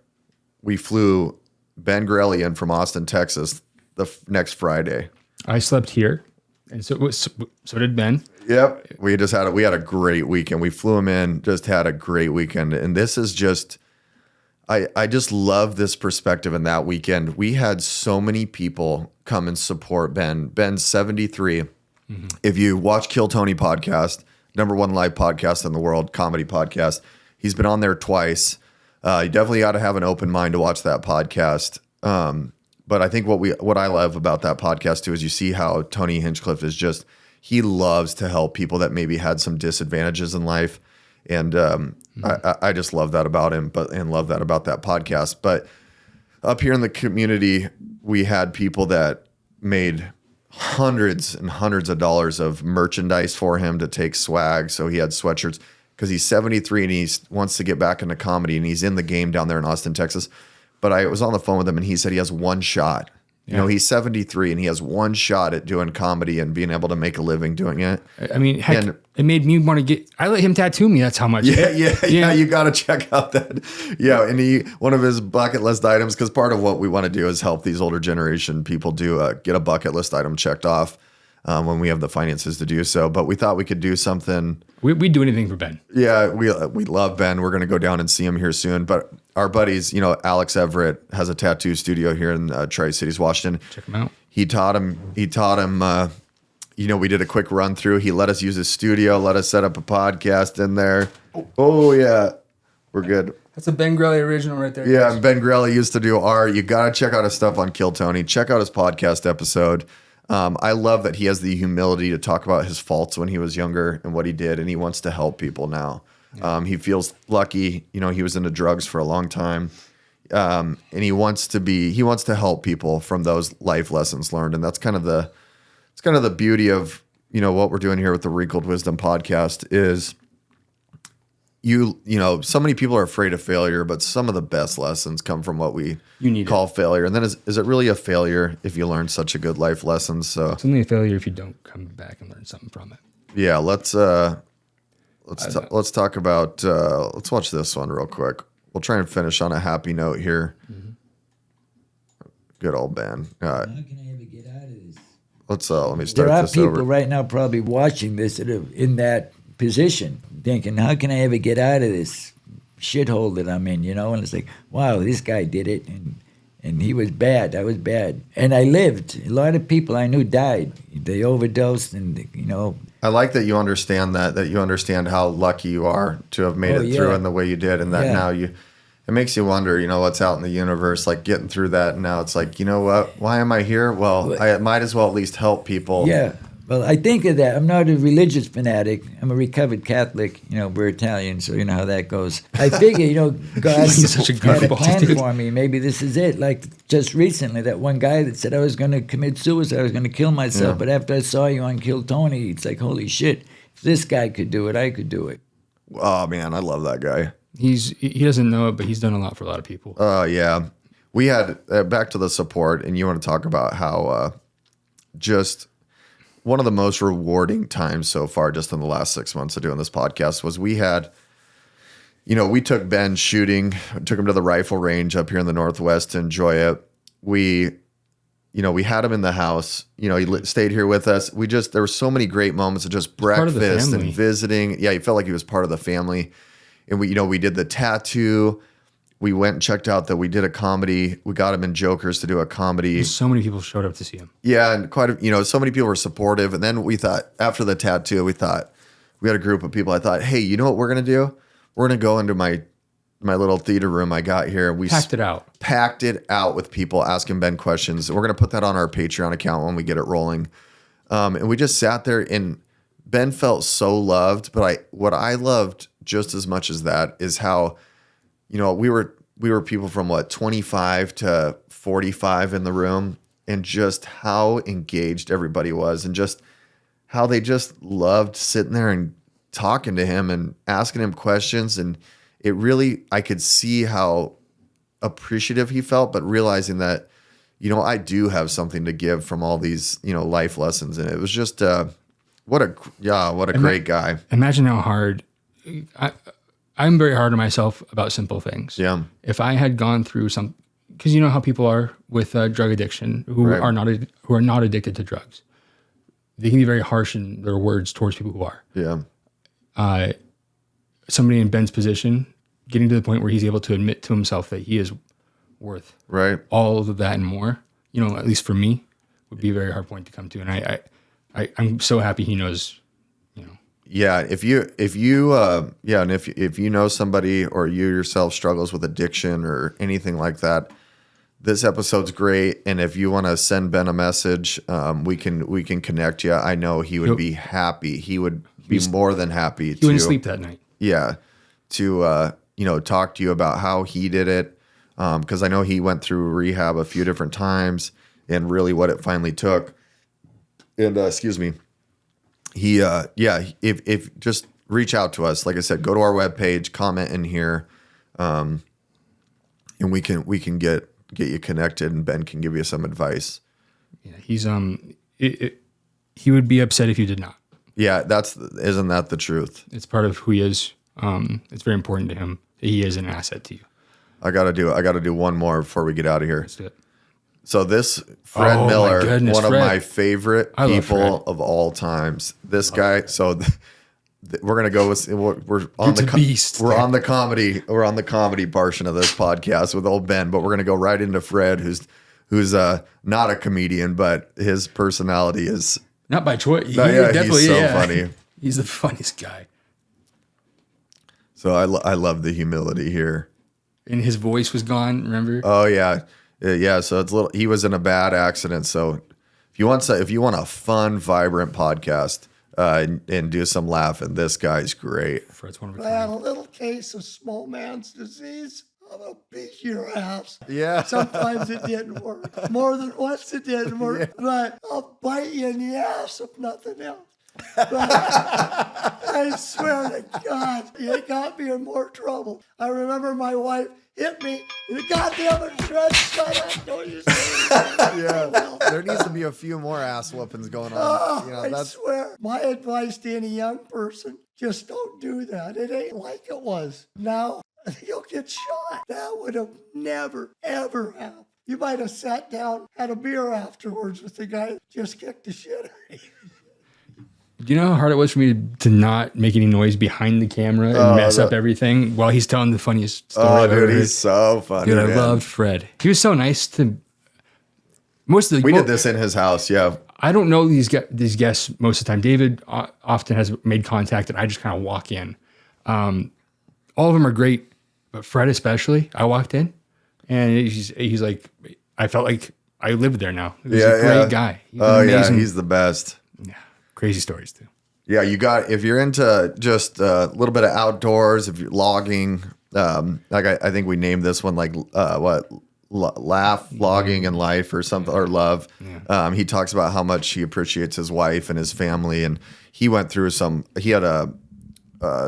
We flew Ben Grilly in from Austin, Texas, the next Friday. I slept here, and so did Ben. Yep. We had a great weekend. We flew him in, just had a great weekend. And this is just, I just love this perspective in that weekend. We had so many people come and support Ben. Ben's 73. Mm-hmm. If you watch Kill Tony podcast, #1 live podcast in the world, comedy podcast, he's been on there twice. You definitely got to have an open mind to watch that podcast. But I think what I love about that podcast too is you see how Tony Hinchcliffe is just, he loves to help people that maybe had some disadvantages in life. And I just love that about him, and love that about that podcast. But up here in the community, we had people that made hundreds and hundreds of dollars of merchandise for him to take swag. So he had sweatshirts because he's 73 and he wants to get back into comedy, and he's in the game down there in Austin, Texas. But I was on the phone with him, and he said he has one shot. You know, he's 73 and he has one shot at doing comedy and being able to make a living doing it. I mean, heck, it made me want to get. I let him tattoo me. That's how much. Yeah. You got to check out that. Yeah, and one of his bucket list items, because part of what we want to do is help these older generation people get a bucket list item checked off when we have the finances to do so. But we thought we could do something. We'd do anything for Ben. Yeah, we love Ben. We're going to go down and see him here soon. But our buddies, Alex Everett has a tattoo studio here in Tri-Cities, Washington. Check him out. He taught him. We did a quick run through. He let us use his studio, let us set up a podcast in there. Oh yeah, we're good. That's a Ben Grelly original right there. Yeah, guys. and Ben Grelly used to do art. You got to check out his stuff on Kill Tony. Check out his podcast episode. I love that he has the humility to talk about his faults when he was younger and what he did, and he wants to help people now. Yeah. He feels lucky. He was into drugs for a long time, and he wants to help people from those life lessons learned, and that's kind of the beauty of what we're doing here with the Wrinkled Wisdom podcast is. So many people are afraid of failure, but some of the best lessons come from what we call failure. And then is it really a failure if you learn such a good life lesson? So it's only a failure if you don't come back and learn something from it. Yeah, let's talk about let's watch this one real quick. We'll try and finish on a happy note here. Mm-hmm. Good old Ben. How can I ever get out of this? Let me start this over. There are people right now probably watching this that are in that position, thinking, how can I ever get out of this shithole that I'm in, And it's like, wow, this guy did it, and he was bad. I was bad. And I lived. A lot of people I knew died. They overdosed, and, I like that you understand that you understand how lucky you are to have made it through in the way you did, and that now it makes you wonder, what's out in the universe, like getting through that, and now it's like, you know what? Why am I here? Well, I might as well at least help people. Yeah. Well, I think of that. I'm not a religious fanatic. I'm a recovered Catholic. We're Italian, so you know how that goes. I figure, God had a plan for me. Maybe this is it. Like just recently, that one guy that said I was going to commit suicide, I was going to kill myself. Yeah. But after I saw you on Kill Tony, it's like, holy shit, if this guy could do it, I could do it. Oh, man, I love that guy. He doesn't know it, but he's done a lot for a lot of people. Yeah. We had, back to the support, and you want to talk about how just one of the most rewarding times so far, just in the last 6 months of doing this podcast, was we had, we took Ben shooting, took him to the rifle range up here in the Northwest to enjoy it. We had him in the house, he stayed here with us. There were so many great moments of just breakfast and visiting. Yeah. He felt like he was part of the family. And we did the tattoo. We went and checked out that we did a comedy. We got him in Jokers to do a comedy. So many people showed up to see him. Yeah, and so many people were supportive. And then we thought, after the tattoo, we had a group of people. I thought, hey, you know what we're gonna do? We're gonna go into my little theater room I got here. We packed it out with people asking Ben questions. We're gonna put that on our Patreon account when we get it rolling. And we just sat there, and Ben felt so loved. But what I loved just as much as that is how, we were people from 25 to 45 in the room, and just how engaged everybody was, and just how they just loved sitting there and talking to him and asking him questions. And it really, I could see how appreciative he felt, but realizing that, I do have something to give from all these, life lessons. And it was just, what a great guy. Imagine how hard I'm very hard on myself about simple things. Yeah. If I had gone through because you know how people are with drug addiction who are not addicted to drugs, they can be very harsh in their words towards people who are. Yeah. Somebody in Ben's position, getting to the point where he's able to admit to himself that he is worth all of that and more. At least for me, would be a very hard point to come to, and I'm so happy he knows. Yeah, if you know somebody, or you yourself struggles with addiction or anything like that, this episode's great. And if you want to send Ben a message, we can connect you. I know he would be happy. He would be more than happy. He wouldn't sleep that night. Yeah, to talk to you about how he did it, because I know he went through rehab a few different times, and really what it finally took. And excuse me. If just reach out to us, like I said, go to our webpage, comment in here, and we can get you connected, and Ben can give you some advice. Yeah, he's he would be upset if you did not. Yeah, isn't that the truth? It's part of who he is. It's very important to him that he is an asset to you. I gotta do one more before we get out of here. Let's do it. So this Fred Miller, one of my favorite people of all times. This guy. So we're gonna go with we're on the beast. We're on the comedy. We're on the comedy portion of this podcast with old Ben, but we're gonna go right into Fred, who's who's not a comedian, but his personality is not by choice. He he's so funny. He's the funniest guy. So I love the humility here. And his voice was gone, remember? Oh yeah. Yeah, so it's he was in a bad accident. So if you want a fun, vibrant podcast and do some laughing, this guy's great. Fred's one of I had a little case of small man's disease. I'm gonna beat your ass. Yeah. Sometimes it didn't work. More than once it didn't work. But I'll bite you in the ass if nothing else. But I swear to God, it got me in more trouble. I remember my wife hit me. The goddamn Fred, shut up! Don't you say anything. Yeah. There needs to be a few more ass whoopings going on. I swear, my advice to any young person: just don't do that. It ain't like it was. Now you'll get shot. That would have never, ever happened. You might have sat down, had a beer afterwards with the guy that just kicked the shit out of you. Do you know how hard it was for me to not make any noise behind the camera and mess up everything while he's telling the funniest story? Oh, dude, he's so funny. Dude, I loved Fred. He was so nice to most of the. We did this in his house, yeah. I don't know these guests most of the time. David often has made contact, and I just kind of walk in. All of them are great, but Fred especially. I walked in, and he's like, I felt like I lived there now. He's a great guy. He's amazing. He's the best. Yeah. Crazy stories too. Yeah, if you're into just a little bit of outdoors, if you're logging, like I think we named this one like laugh, logging, and life or something, or love. Yeah. He talks about how much he appreciates his wife and his family, and he went through he had a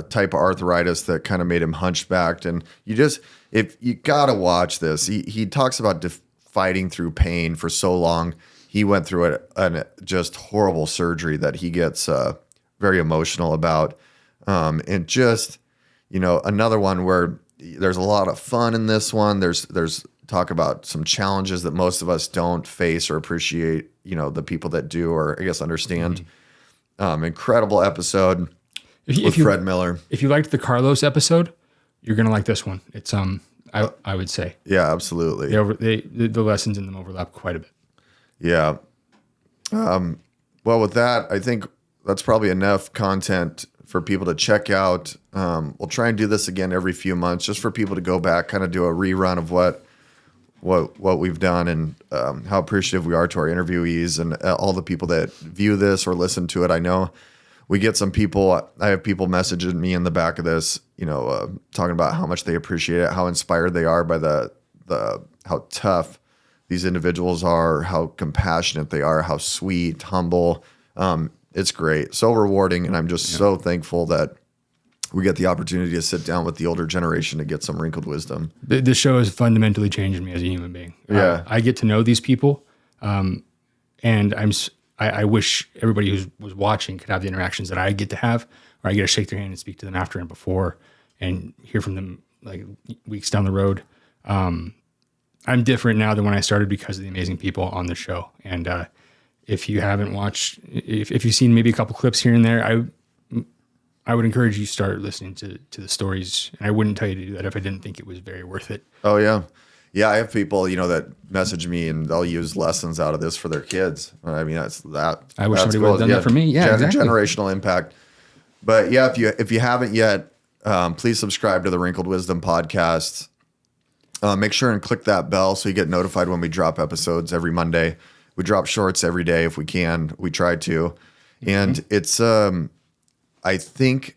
type of arthritis that kind of made him hunchbacked, and if you gotta watch this, he talks about fighting through pain for so long. He went through a just horrible surgery that he gets very emotional about. And just, another one where there's a lot of fun in this one. There's talk about some challenges that most of us don't face or appreciate, the people that do, or I guess understand. Mm-hmm. Incredible episode with Fred Miller. If you liked the Carlos episode, you're going to like this one. It's, I would say. Yeah, absolutely. The lessons in them overlap quite a bit. Yeah. Well, with that, I think that's probably enough content for people to check out. We'll try and do this again every few months, just for people to go back, kind of do a rerun of what we've done, and how appreciative we are to our interviewees and all the people that view this or listen to it. I know we get some people. I have people messaging me in the back of this, talking about how much they appreciate it, how inspired they are by the how tough these individuals are, how compassionate they are, how sweet, humble. It's great. So rewarding. And I'm just so thankful that we get the opportunity to sit down with the older generation to get some wrinkled wisdom. The show has fundamentally changed me as a human being. Yeah. I get to know these people. And I wish everybody who was watching could have the interactions that I get to have, or I get to shake their hand and speak to them after and before and hear from them like weeks down the road. I'm different now than when I started because of the amazing people on the show. And if you haven't watched, if you've seen maybe a couple clips here and there, I would encourage you to start listening to the stories. And I wouldn't tell you to do that if I didn't think it was very worth it. Oh, yeah. Yeah, I have people, that message me and they'll use lessons out of this for their kids. I mean, I wish somebody would have done that for me. Yeah, exactly. Generational impact. But yeah, if you haven't yet, please subscribe to the Wrinkled Wisdom podcast. Make sure and click that bell so you get notified when we drop episodes every Monday. We drop shorts every day if we can. We try to. And it's, I think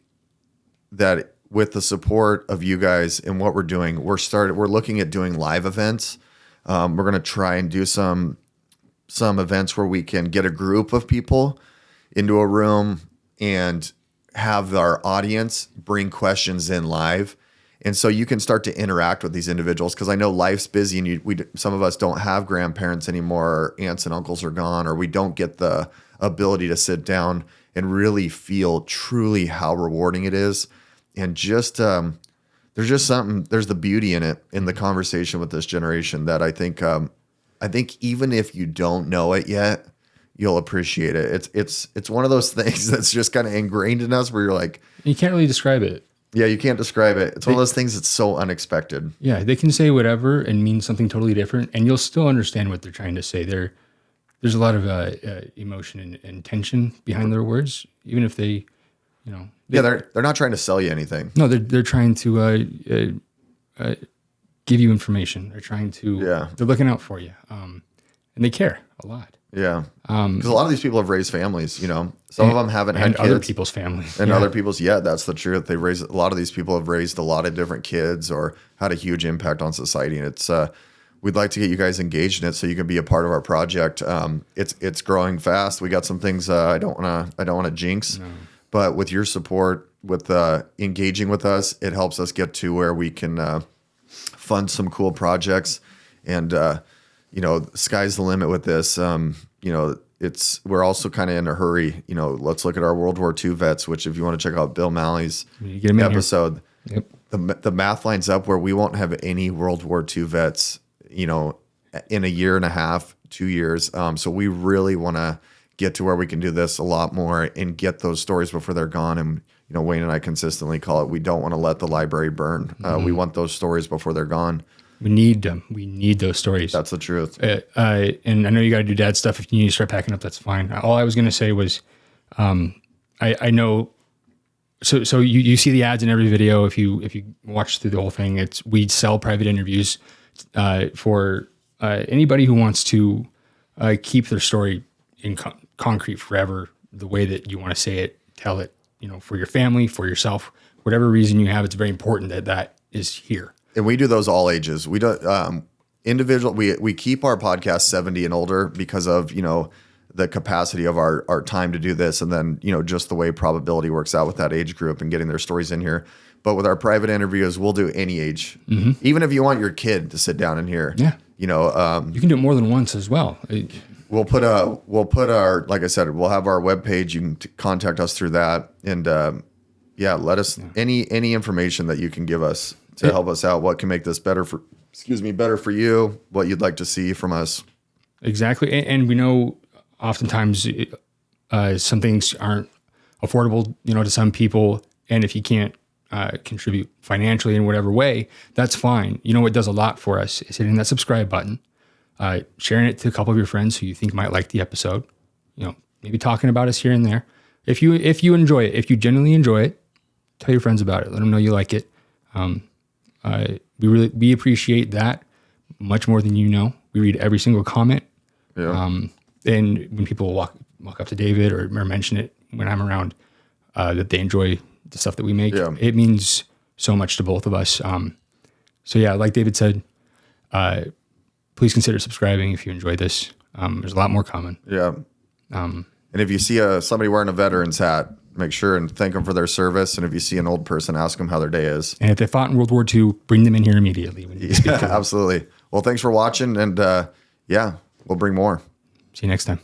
that with the support of you guys and what we're doing, we're looking at doing live events. We're going to try and do some events where we can get a group of people into a room and have our audience bring questions in live. And so you can start to interact with these individuals, because I know life's busy and some of us don't have grandparents anymore, or aunts and uncles are gone, or we don't get the ability to sit down and really feel truly how rewarding it is. And just there's the beauty in it, in the conversation with this generation, that I think even if you don't know it yet, you'll appreciate it. It's one of those things that's just kind of ingrained in us, where you're like, you can't really describe it. Yeah, you can't describe it. It's one of those things that's so unexpected. Yeah, they can say whatever and mean something totally different, and you'll still understand what they're trying to say. There's a lot of emotion and tension behind their words, even if they, They're not trying to sell you anything. No, they're trying to give you information. They're trying to. Yeah. They're looking out for you, and they care a lot. Yeah, because a lot of these people have raised families. Some of them haven't had and kids. other people's families, And other people's, yeah, that's the truth. A lot of these people have raised a lot of different kids or had a huge impact on society. And it's, we'd like to get you guys engaged in it so you can be a part of our project. It's growing fast. We got some things I don't want to jinx, but with your support, with engaging with us, it helps us get to where we can fund some cool projects. And sky's the limit with this. We're also kind of in a hurry. Let's look at our World War II vets, which if you want to check out Bill Malley's episode, the math lines up where we won't have any World War II vets, in a year and a half, 2 years. So we really want to get to where we can do this a lot more and get those stories before they're gone. And, Wayne and I consistently call it, we don't want to let the library burn. We want those stories before they're gone. We need them. We need those stories. That's the truth. And I know you got to do dad stuff. If you need to start packing up, that's fine. All I was going to say was, I know. So you see the ads in every video. If you watch through the whole thing, we sell private interviews for anybody who wants to keep their story in concrete forever, the way that you want to say it, tell it. For your family, for yourself, whatever reason you have, it's very important that is here. And we do those all ages. We don't individual. We keep our podcast 70 and older because of the capacity of our time to do this, and then just the way probability works out with that age group and getting their stories in here. But with our private interviews, we'll do any age, even if you want your kid to sit down in here. Yeah, you can do it more than once as well. We'll put our, like I said, we'll have our webpage. You can contact us through that, and let us any information that you can give us to help us out. What can make this better for you? What you'd like to see from us? Exactly, and we know oftentimes some things aren't affordable, to some people, and if you can't contribute financially in whatever way, that's fine. What does a lot for us is hitting that subscribe button, sharing it to a couple of your friends who you think might like the episode, maybe talking about us here and there. If you enjoy it, if you genuinely enjoy it, tell your friends about it. Let them know you like it. We appreciate that much more than we read every single comment. Yeah. And when people walk up to David or mention it when I'm around, that they enjoy the stuff that we make, it means so much to both of us. So yeah, like David said, please consider subscribing if you enjoy this. There's a lot more coming. Yeah. And if you see somebody wearing a veteran's hat, make sure and thank them for their service. And if you see an old person, ask them how their day is. And if they fought in World War II, bring them in here immediately. When you speak to them. Absolutely. Well, thanks for watching. And we'll bring more. See you next time.